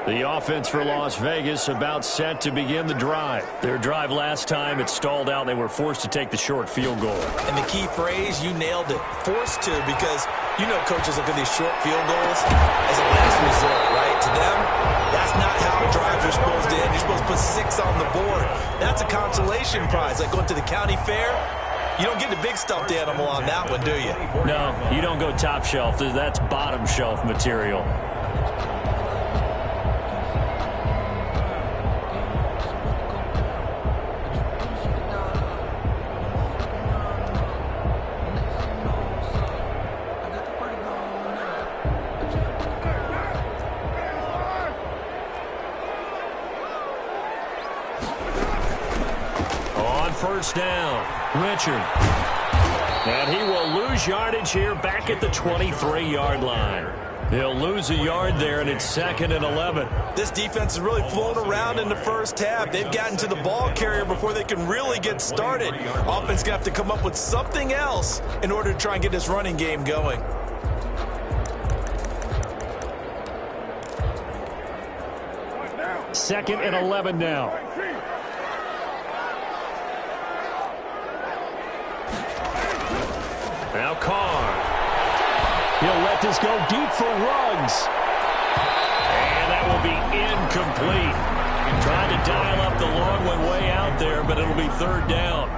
The offense for Las Vegas about set to begin the drive. Their drive last time, it stalled out. They were forced to take the short field goal. And the key phrase, you nailed it. Forced to, because you know coaches look at these short field goals as a last resort, right? To them, that's not how drives are supposed to end. You're supposed to put 6 on the board. That's a consolation prize, like going to the county fair. You don't get the big stuffed animal on that one, do you? No, you don't go top shelf. That's bottom shelf material. First down, Richard. And he will lose yardage here back at the 23-yard line. He'll lose a yard there, and it's 2nd and 11. This defense is really flown around in the first half. They've gotten to the ball carrier before they can really get started. Offense going to have to come up with something else in order to try and get this running game going. Second and 11 now. Now Carr. He'll let this go deep for Ruggs. And that will be incomplete. Trying to dial up the long one way out there, but it'll be 3rd down.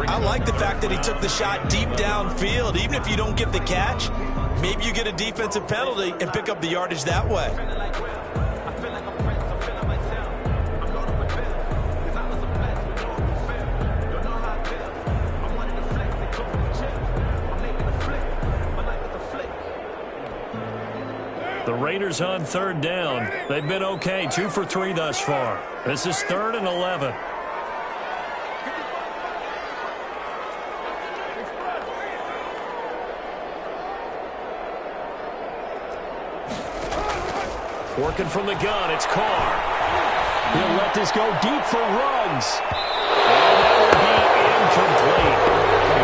I like the fact that he took the shot deep downfield. Even if you don't get the catch, maybe you get a defensive penalty and pick up the yardage that way. The Raiders on 3rd down. They've been okay, 2 for 3 thus far. This is 3rd and 11. Working from the gun, it's Carr. He'll let this go deep for Ruggs. And that will be incomplete.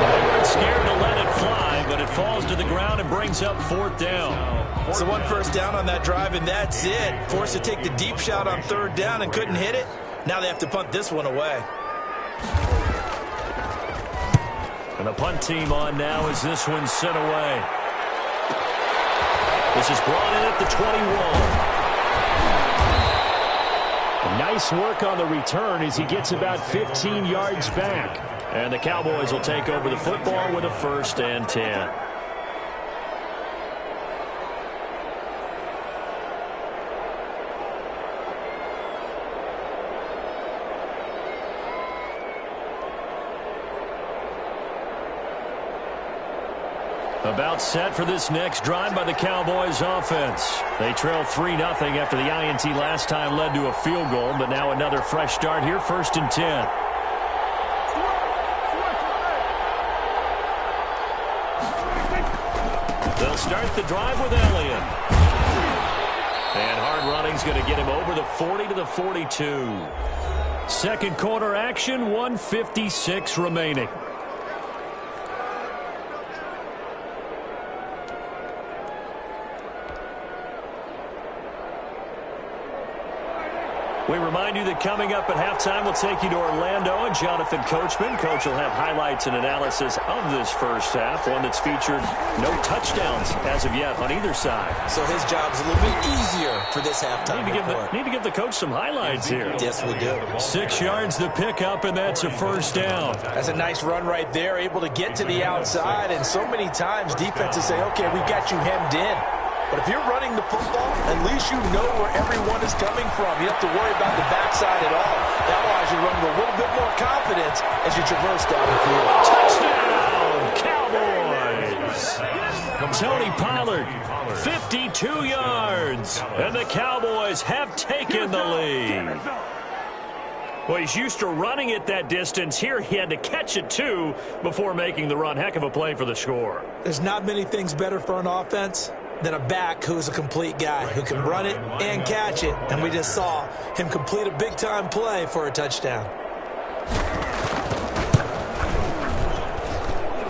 They weren't scared to let it fly, but it falls to the ground and brings up 4th down. So 1 first down on that drive, and that's it. Forced to take the deep shot on 3rd down and couldn't hit it. Now they have to punt this one away. And the punt team on now as this one's sent away. This is brought in at the 21. Nice work on the return as he gets about 15 yards back. And the Cowboys will take over the football with a 1st and 10. About set for this next drive by the Cowboys offense. They trail 3-0 after the INT last time led to a field goal, but now another fresh start here, 1st and 10. They'll start the drive with Elliott. And hard running's going to get him over the 40 to the 42. Second quarter action, 1:56 remaining. We remind you that coming up at halftime, we'll take you to Orlando and Jonathan Coachman. Coach will have highlights and analysis of this first half, one that's featured no touchdowns as of yet on either side. So his job's a little bit easier for this halftime report. Need to give the coach some highlights here. Yes, we do. 6 yards the pickup, and that's a 1st down. That's a nice run right there, able to get to the outside. And so many times defenses say, okay, we've got you hemmed in. But if you're running the football, at least you know where everyone is coming from. You don't have to worry about the backside at all. That allows you to run with a little bit more confidence as you traverse down the field. Touchdown, Cowboys! Tony Pollard, 52 yards. And the Cowboys have taken the lead. Well, he's used to running it that distance. Here he had to catch it, too, before making the run. Heck of a play for the score. There's not many things better for an offense than a back who is a complete guy who can run it and catch it. And we just saw him complete a big-time play for a touchdown.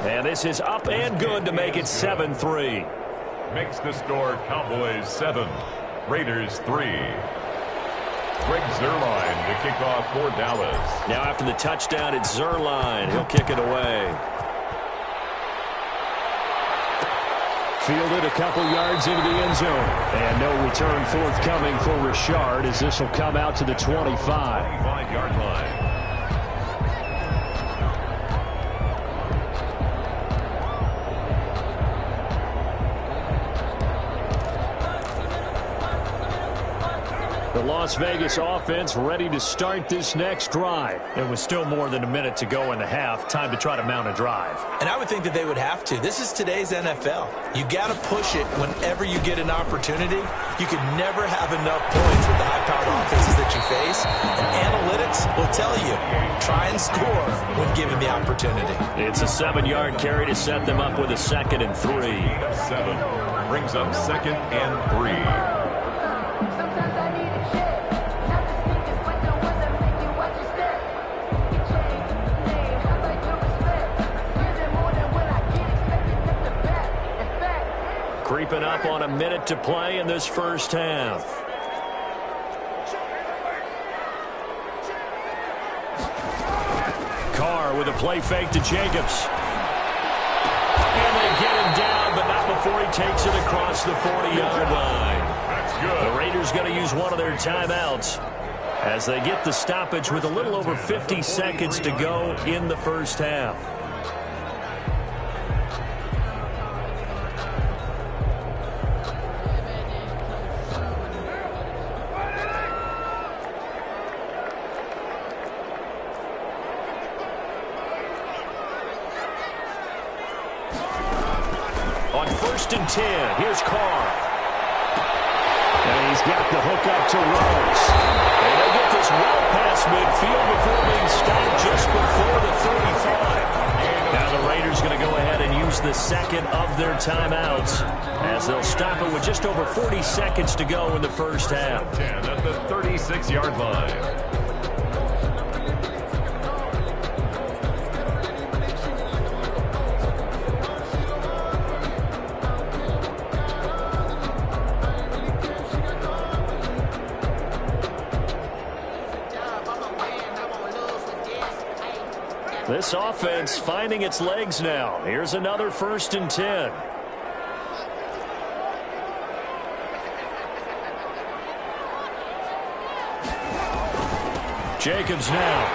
And this is up and good to make it 7-3. Makes the score Cowboys 7, Raiders 3. Greg Zuerlein to kick off for Dallas. Now after the touchdown, it's Zuerlein. He'll kick it away. Fielded a couple yards into the end zone. And no return forthcoming for Richard as this will come out to the 25. 25-yard line. The Las Vegas offense ready to start this next drive. It was still more than a minute to go in the half. Time to try to mount a drive. And I would think that they would have to. This is today's NFL. You got to push it whenever you get an opportunity. You can never have enough points with the high-powered offenses that you face. And analytics will tell you, try and score when given the opportunity. It's a 7-yard carry to set them up with a 2nd and 3. 7 brings up 2nd and 3. Creeping up on a minute to play in this first half. Carr with a play fake to Jacobs. And they get him down, but not before he takes it across the 40-yard line. That's good. The Raiders going to use one of their timeouts as they get the stoppage with a little over 50 seconds to go in the first half. On 1st and 10, here's Carr. And he's got the hook up to Rose. And they get this well past midfield before being stopped just before the 35. Now the Raiders going to go ahead and use the 2nd of their timeouts as they'll stop it with just over 40 seconds to go in the first half. 10 at the 36-yard line. this offense finding its legs now. Here's another 1st and 10. Jacobs now.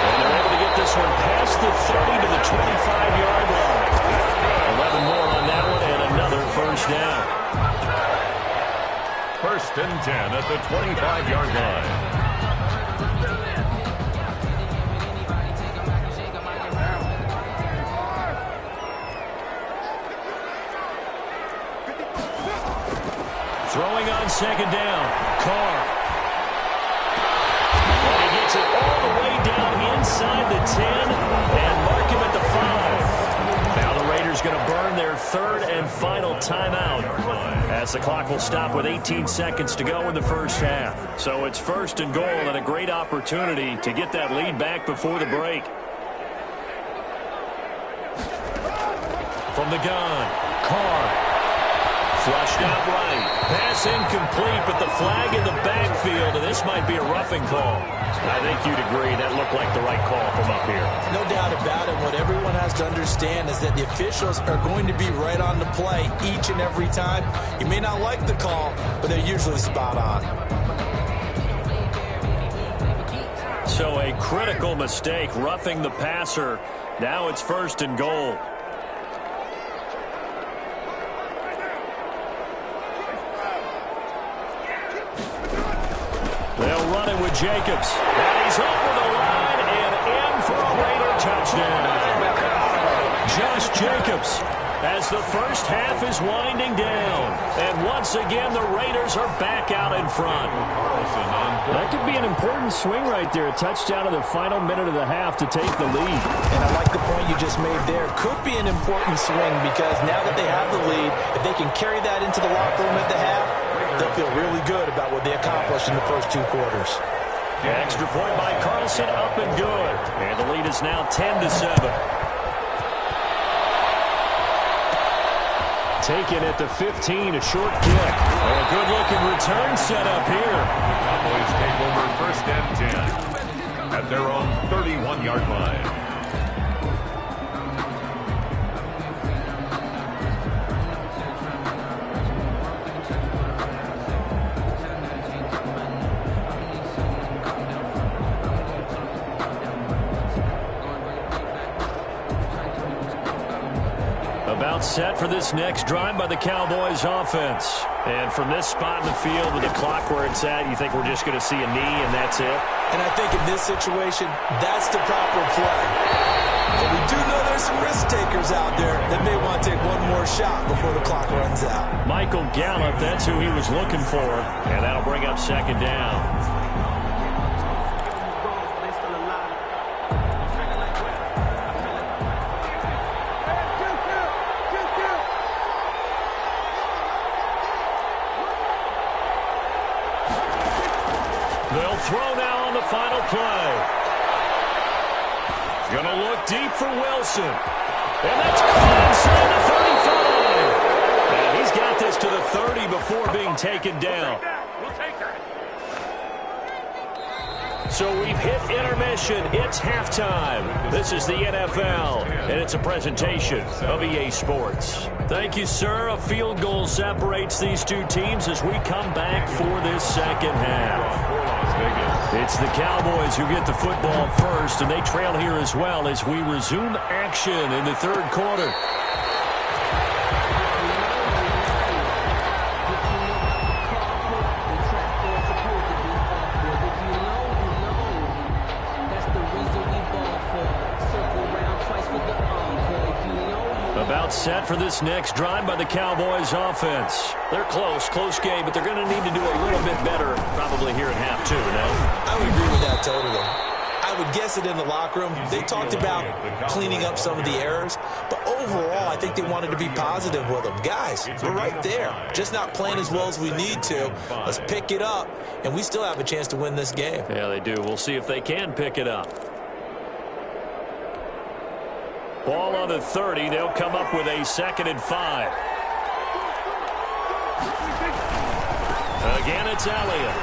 And they're able to get this one past the 30 to the 25-yard line. 11 more on that one and another 1st down. 1st and 10 at the 25-yard line. Throwing on 2nd down. Carr. And he gets it all the way down inside the 10 and mark him at the 5. Now the Raiders going to burn their 3rd and final timeout as the clock will stop with 18 seconds to go in the 1st half. So it's 1st and goal and a great opportunity to get that lead back before the break. From the gun, Carr. Flushed out right. Pass incomplete, but the flag in the backfield, and this might be a roughing call. I think you'd agree that looked like the right call from up here. No doubt about it. What everyone has to understand is that the officials are going to be right on the play each and every time. You may not like the call, but they're usually spot on. So a critical mistake, roughing the passer. Now it's 1st and goal. They'll run it with Jacobs. And he's over the line and in for a Raider touchdown. Josh Jacobs as the 1st half is winding down. And once again, the Raiders are back out in front. That could be an important swing right there. A touchdown in the final minute of the half to take the lead. And I like the point you just made there. Could be an important swing because now that they have the lead, if they can carry that into the locker room at the half, they'll feel really good about what they accomplished in the first 2 quarters. Extra point by Carlson, up and good. And the lead is now 10-7. Taken at the 15, a short kick. Oh, a good-looking return set up here. Cowboys take over 1st and 10 at their own 31-yard line. About set for this next drive by the Cowboys offense. And from this spot in the field with the clock where it's at, you think we're just going to see a knee and that's it? And I think in this situation, that's the proper play. But we do know there's some risk takers out there that may want to take one more shot before the clock runs out. Michael Gallup, that's who he was looking for. And that'll bring up 2nd down. They'll throw now on the final play. Gonna look deep for Wilson. And that's caught inside the 35. And he's got this to the 30 before being taken down. So we've hit intermission. It's halftime. This is the NFL, and it's a presentation of EA Sports. Thank you, sir. A field goal separates these 2 teams as we come back for this 2nd half. It's the Cowboys who get the football first, and they trail here as well as we resume action in the 3rd quarter. About set for this next drive by the Cowboys offense. They're close game, but they're going to need to do a little bit better probably here at half 2, no? I would agree with that totally. I would guess it in the locker room. They talked about cleaning up some of the errors, but overall, I think they wanted to be positive with them. Guys, we're right there. Just not playing as well as we need to. Let's pick it up, and we still have a chance to win this game. Yeah, they do. We'll see if they can pick it up. Ball on the 30. They'll come up with a 2nd and 5. Again, it's Elliott.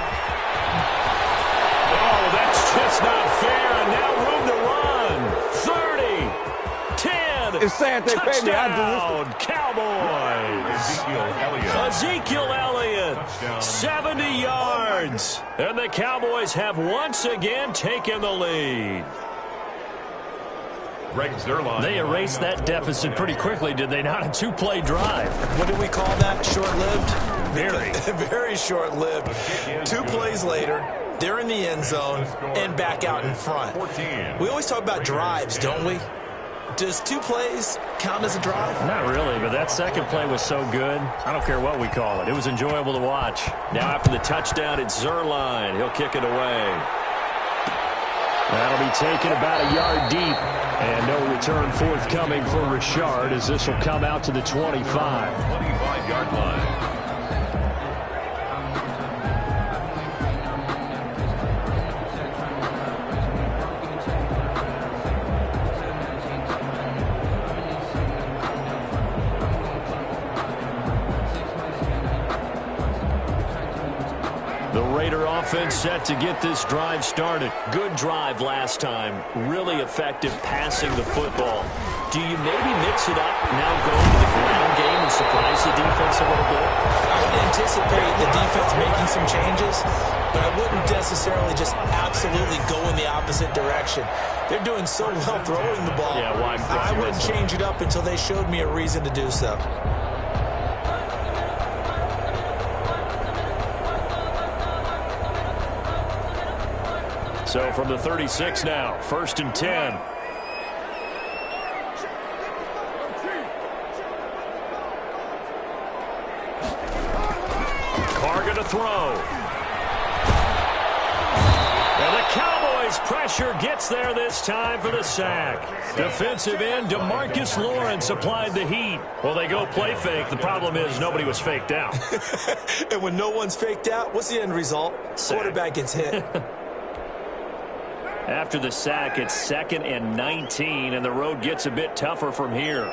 Oh, that's Just not fair, and now room to run. 30, 10. It's sad they paid me. I do Touchdown, Cowboys. Ezekiel Elliott, 70 yards. And the Cowboys have once again taken the lead. They erased that deficit pretty quickly, did they not? A two-play drive. What did we call that? Short-lived? Very. Very short-lived. 2 plays later, they're in the end zone and back out in front. We always talk about drives, don't we? Does 2 plays count as a drive? Not really, but that second play was so good. I don't care what we call it. It was enjoyable to watch. Now after the touchdown, it's Zerline. He'll kick it away. That'll be taken about a yard deep. And no return forthcoming for Richard as this will come out to the 25. 25-yard line. The Raider offense set to get this drive started. Good drive last time. Really effective passing the football. Do you maybe mix it up, now go to the ground game and surprise the defense a little bit? I would anticipate the defense making some changes, but I wouldn't necessarily just absolutely go in the opposite direction. They're doing so well throwing the ball. Yeah, why? I wouldn't change it up until they showed me a reason to do so. So from the 36 now, 1st and 10. Carr going to throw. And the Cowboys pressure gets there this time for the sack. Defensive end DeMarcus Lawrence applied the heat. Well, they go play fake. The problem is nobody was faked out. And when no one's faked out, what's the end result? Sack. Quarterback gets hit. After the sack, it's 2nd and 19, and the road gets a bit tougher from here.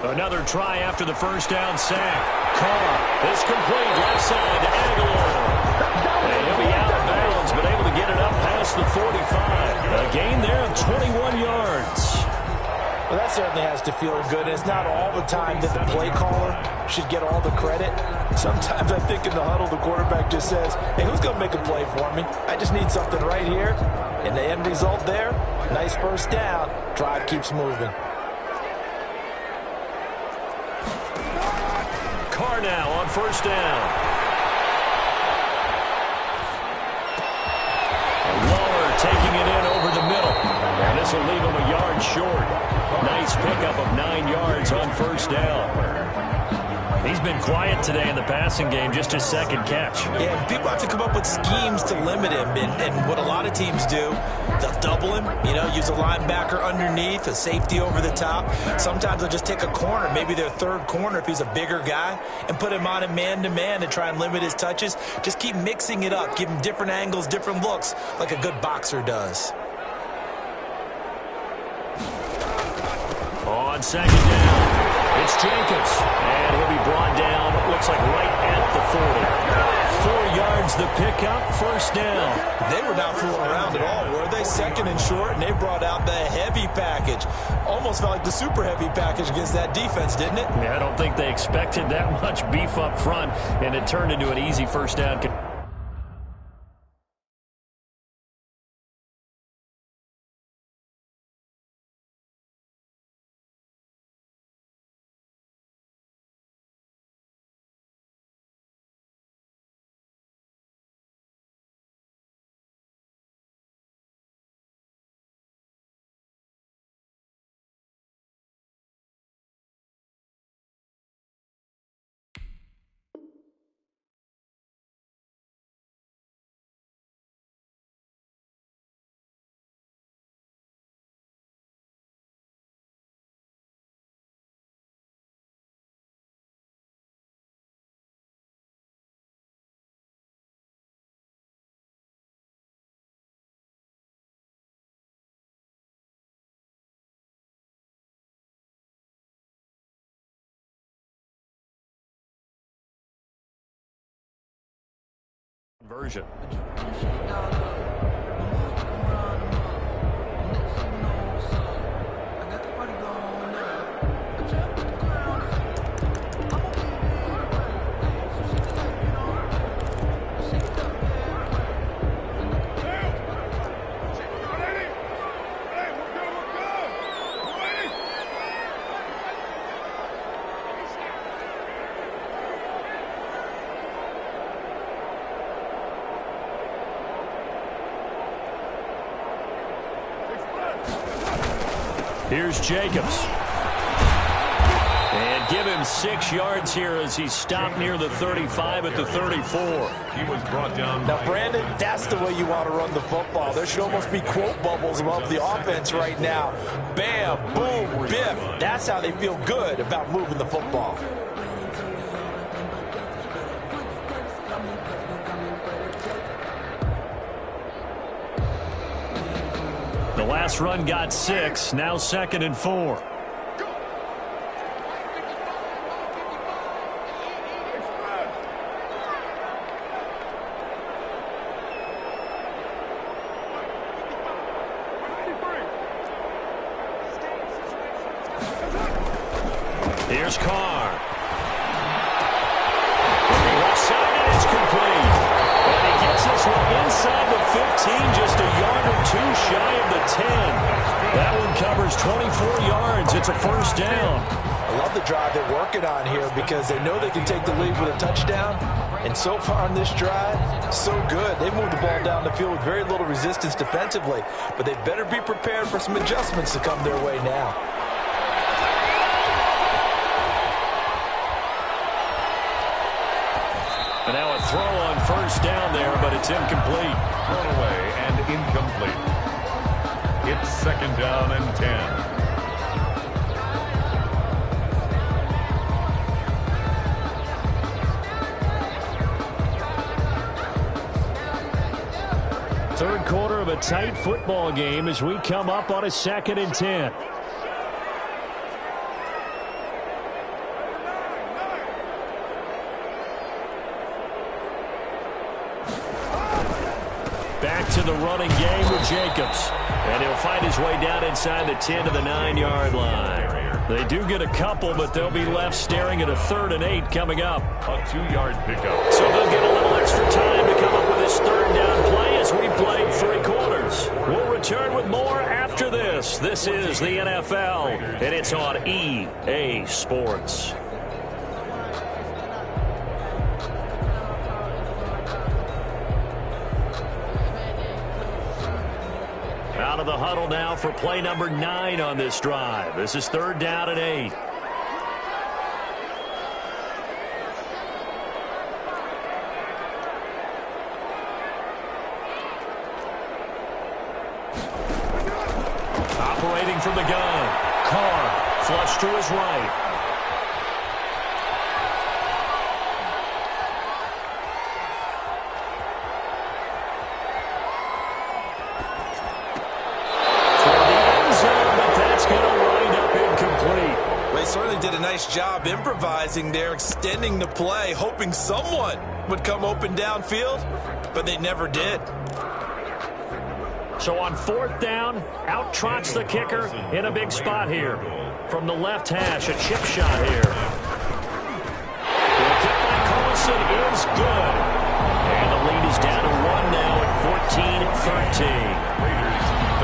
Another try after the first down sack. Carr is complete left side to Aguilar. And he'll be out of bounds, but able to get it up past the 45. A gain there of 21 yards. Well, that certainly has to feel good. It's not all the time that the play caller should get all the credit. Sometimes I think in the huddle, the quarterback just says, hey, who's going to make a play for me? I just need something right here. And the end result there, nice first down. Drive keeps moving. Carr now on first down. And Waller taking it in over the middle. And this will leave him a yard short. Nice pickup of 9 yards on first down. He's been quiet today in the passing game, just his second catch. Yeah, people have to come up with schemes to limit him, and what a lot of teams do, they'll double him, use a linebacker underneath, a safety over the top. Sometimes they'll just take a corner, maybe their third corner if he's a bigger guy, and put him on a man-to-man to try and limit his touches. Just keep mixing it up, give him different angles, different looks, like a good boxer does. On second down, it's Jenkins, and he'll be brought down, looks like right at the 40. 4 yards the pickup, first down. They were not fooling around at all, were they? Second and short, and they brought out the heavy package. Almost felt like the super heavy package against that defense, didn't it? Yeah, I don't think they expected that much beef up front, and it turned into an easy first down. Version. Here's Jacobs. And give him 6 yards here as he stopped near the 35 at the 34. He was brought down. Now, Brandon, that's the way you want to run the football. There should almost be quote bubbles above the offense right now. Bam, boom, biff. That's how they feel good about moving the football. The last run got 6, now 2nd and 4. Here's Carr. Left side, and it's complete. And he gets this one inside the 15, just a yard or 2 shy of the 10. That one covers 24 yards. It's a first down. I love the drive they're working on here because they know they can take the lead with a touchdown. And so far on this drive, so good. They moved the ball down the field with very little resistance defensively. But they better be prepared for some adjustments to come their way now. And now a throw on first down there, but it's incomplete. Thrown away and incomplete. It's 2nd down and 10. Third quarter of a tight football game as we come up on a 2nd and 10. Back to the running game with Jacobs. And he'll find his way down inside the 10 to the 9-yard line. They do get a couple, but they'll be left staring at a 3rd and 8 coming up. A 2-yard pickup. So they'll get a little extra time to come up with this 3rd down play as we played 3 quarters. We'll return with more after this. This is the NFL, and it's on EA Sports. Out of the huddle now for play number 9 on this drive. This is 3rd down and 8. Operating from the gun. Carr flush to his right. Certainly did a nice job improvising there, extending the play, hoping someone would come open downfield, but they never did. So on 4th down, out trots the kicker in a big spot here. From the left hash, a chip shot here. The kick by Carlson is good. And the lead is down to 1 now at 14-13.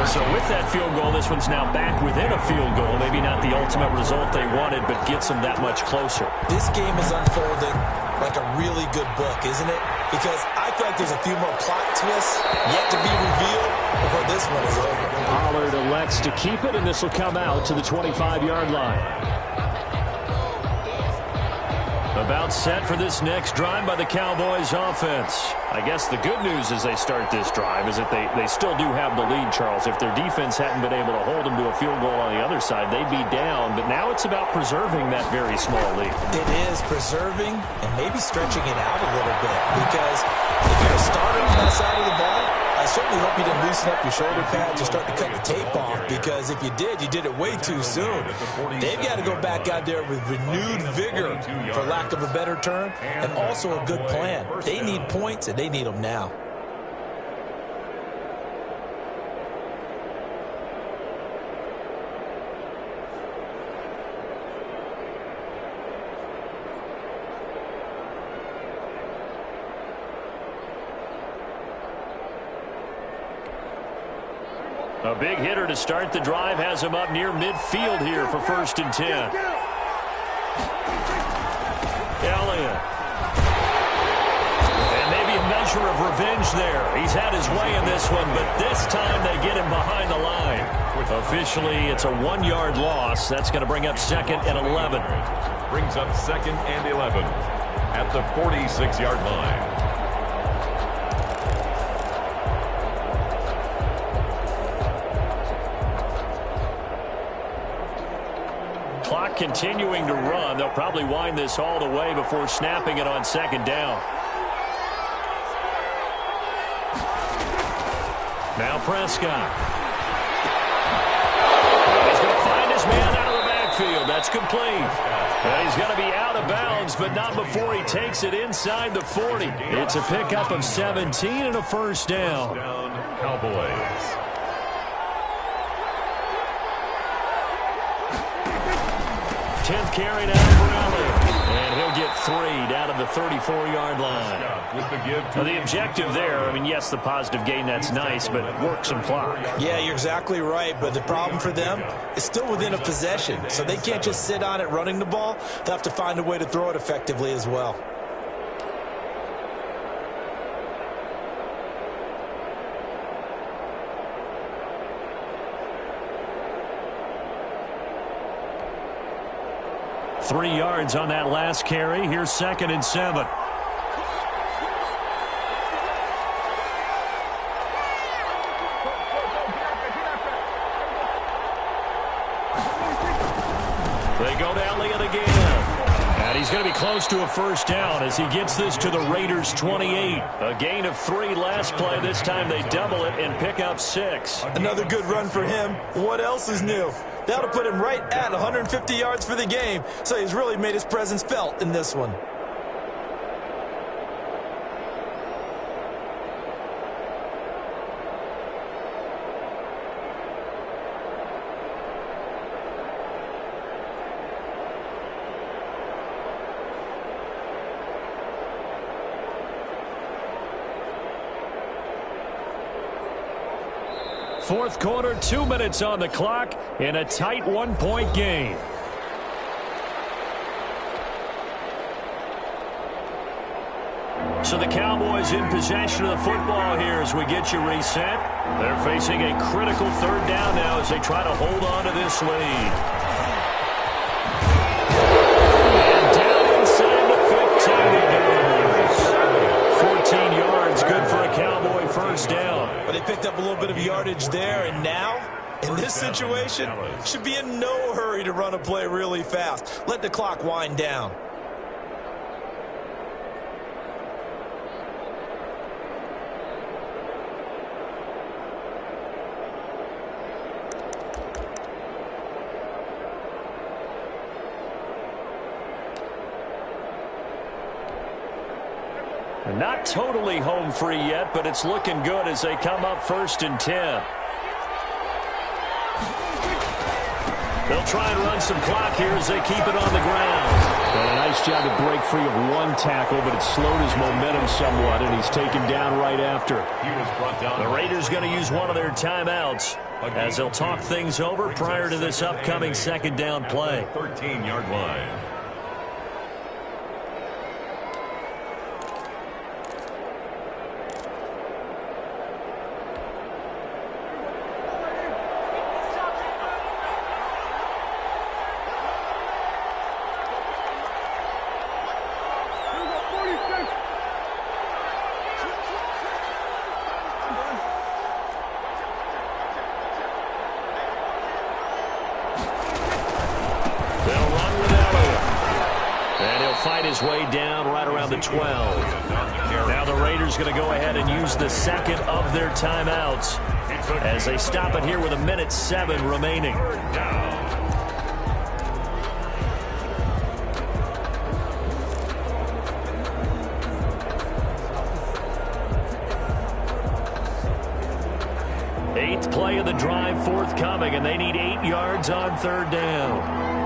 So with that field goal, this one's now back within a field goal. Maybe not the ultimate result they wanted, but gets them that much closer. This game is unfolding like a really good book, isn't it? Because I feel like there's a few more plot twists yet to be revealed before this one is over. Pollard elects to keep it, and this will come out to the 25-yard line. About set for this next drive by the Cowboys offense. I guess the good news as they start this drive is that they still do have the lead, Charles. If their defense hadn't been able to hold them to a field goal on the other side, they'd be down. But now it's about preserving that very small lead. It is preserving and maybe stretching it out a little bit. Because if you're a starter on that side of the ball, I certainly hope you didn't loosen up your shoulder pads or start to cut the tape off, because if you did it way too soon. They've got to go back out there with renewed vigor, for lack of a better term, and also a good plan. They need points, and they need them now. A big hitter to start the drive has him up near midfield here for 1st and 10. Elliott. And maybe a measure of revenge there. He's had his way in this one, but this time they get him behind the line. Officially, it's a 1-yard loss. That's going to bring up 2nd and 11. Brings up 2nd and 11 at the 46-yard line. Clock continuing to run. They'll probably wind this all the way before snapping it on 2nd down. Now Prescott. He's going to find his man out of the backfield. That's complete. And he's going to be out of bounds, but not before he takes it inside the 40. It's a pickup of 17 and a 1st down. Cowboys. 10th carry now for Elliott. And he'll get 3 down at the 34-yard line. Well, the objective there, I mean, yes, the positive gain, that's nice, but work some clock. Yeah, you're exactly right, but the problem for them is still within a possession, so they can't just sit on it running the ball. They'll have to find a way to throw it effectively as well. Three yards on that last carry. Here's 2nd and 7. They go to Elliott again. And he's going to be close to a 1st down as he gets this to the Raiders' 28. A gain of 3 last play. This time they double it and pick up 6. Another good run for him. What else is new? That'll put him right at 150 yards for the game, so he's really made his presence felt in this one. Fourth quarter, 2 minutes on the clock in a tight 1-point game. So the Cowboys in possession of the football here as we get you reset. They're facing a critical 3rd down now as they try to hold on to this lead. And down inside the 15 it goes. 14 yards, good for a Cowboy 1st down. But they picked up a little bit of yardage there, and now, in this situation, should be in no hurry to run a play really fast. Let the clock wind down. Not totally home free yet, but it's looking good as they come up 1st and 10. They'll try and run some clock here as they keep it on the ground. Well, a nice job to break free of one tackle, but it slowed his momentum somewhat, and he's taken down right after. He was brought down. The Raiders going to use one of their timeouts as they'll talk things over prior to this upcoming 2nd down play. 13-yard line. They'll run with Elliott. his way down right around the 12. Now the Raiders going to go ahead and use the second of their timeouts as they stop it here with 1:07 remaining. Eighth play of the drive forthcoming, and they need 8 yards on third down.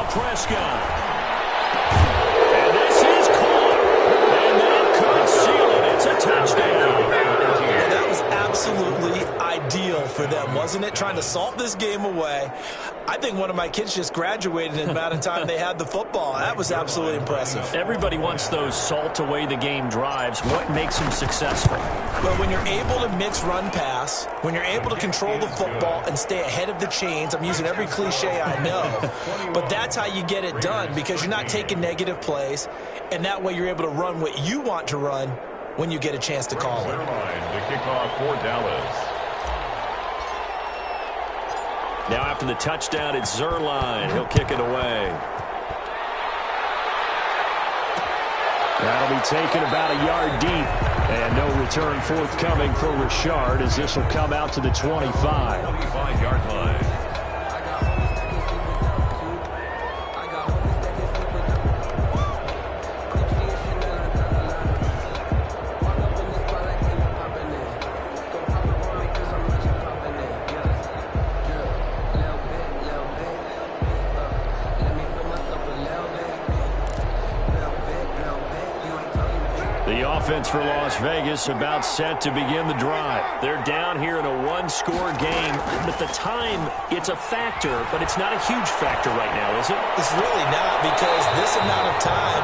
Prescott. And this is caught. And that could seal it. It's a touchdown. Well, that was absolutely ideal for them, wasn't it? Trying to salt this game away. I think one of my kids just graduated in the amount of time they had the football. That was absolutely impressive. Everybody wants those salt away the game drives. What makes them successful? Well, when you're able to mix run pass, when you're able to control the football and stay ahead of the chains, I'm using every cliche I know, but that's how you get it done because you're not taking negative plays, and that way you're able to run what you want to run when you get a chance to call it. The kickoff for Dallas. Now after the touchdown, it's Zerline. He'll kick it away. That'll be taken about a yard deep. And no return forthcoming for Richard as this will come out to the 25. 25-yard line. Offense for Las Vegas about set to begin the drive. They're down here in a one-score game. But the time, it's a factor, but it's not a huge factor right now, is it? It's really not because this amount of time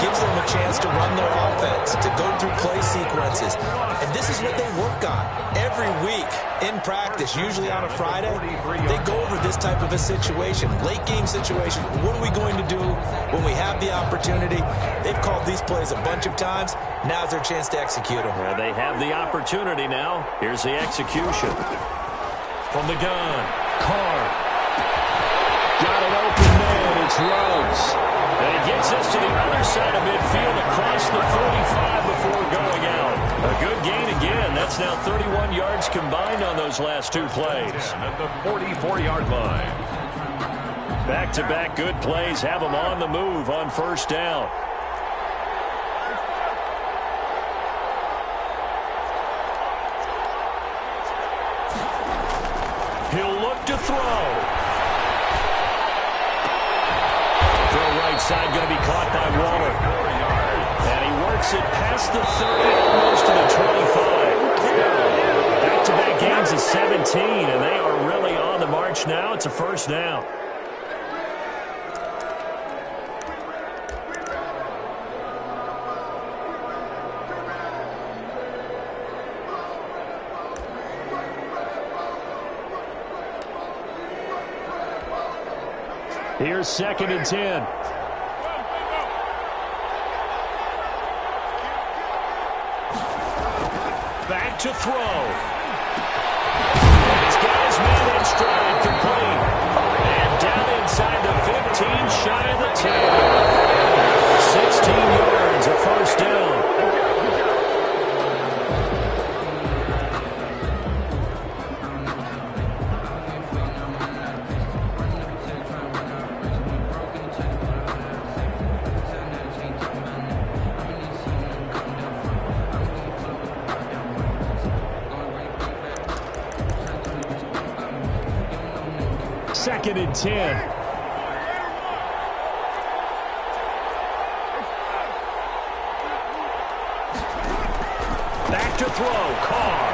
gives them a chance to run their offense, to go through play sequences. And this is what they work on every week in practice, usually on a Friday. They go over this type of a situation, late game situation. What are we going to do when we have the opportunity? They've called these plays a bunch of times. Now's their chance to execute them. Well, they have the opportunity now. Here's the execution. From the gun, Carr. Got it open man. It's Rhodes. And he gets us to the other side of midfield across the 45 before going out. A good gain again. That's now 31 yards combined on those last two plays. At the 44-yard line. Back-to-back good plays have them on the move on first down. He'll look to throw. Throw right side going to be caught by Waller. And he works it past the 30, almost to the 25. Back-to-back gains of 17, and they are really on the march now. It's a first down. Here's 2nd and 10. Back to throw. He's got his man in stride, complete. And down inside the 15, shy of the 10. 16 yards, a first down. Second and 10. Back to throw, Carr.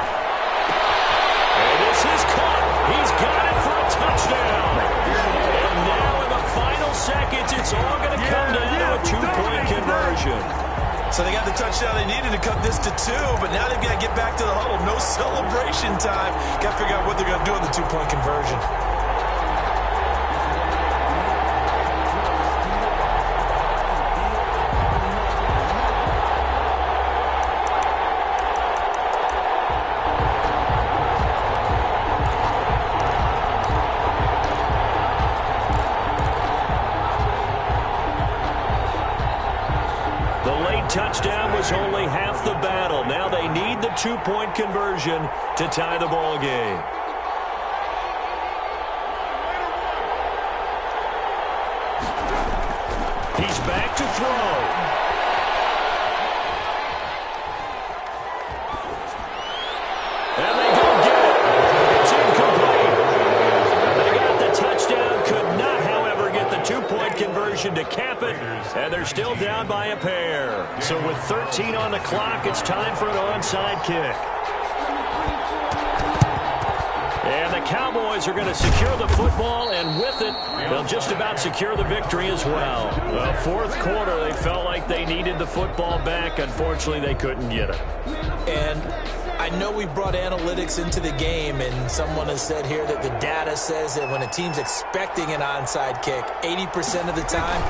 And this is caught. He's got it for a touchdown. And now in the final seconds, it's all going to come down to a two-point conversion. So they got the touchdown they needed to cut this to 2, but now they've got to get back to the huddle. No celebration time. Got to figure out what they're going to do on the two-point conversion. It's only half the battle. Now they need the two-point conversion to tie the ball game. He's back to throw. And they go get it. It's incomplete. They got the touchdown. Could not, however, get the two-point conversion to cap it. And they're still down by a pair. So with 13 on the clock, it's time for an onside kick. And the Cowboys are going to secure the football, and with it, they'll just about secure the victory as well. Well, fourth quarter, they felt like they needed the football back. Unfortunately, they couldn't get it. And I know we brought analytics into the game, and someone has said here that the data says that when a team's expecting an onside kick, 80% of the time,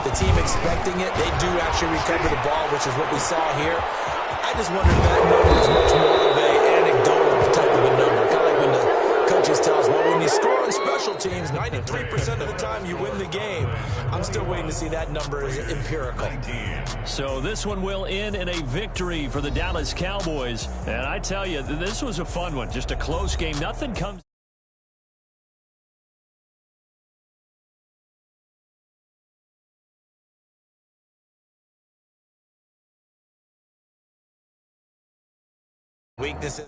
the team expecting it, they do actually recover the ball, which is what we saw here. I just wonder if that number is much more of an anecdotal type of a number. Kind of like when the coaches tell us, well, when you score on special teams, 93% of the time you win the game. I'm still waiting to see that number is empirical. So this one will end in a victory for the Dallas Cowboys. And I tell you, this was a fun one. Just a close game. Nothing comes. Weaknesses.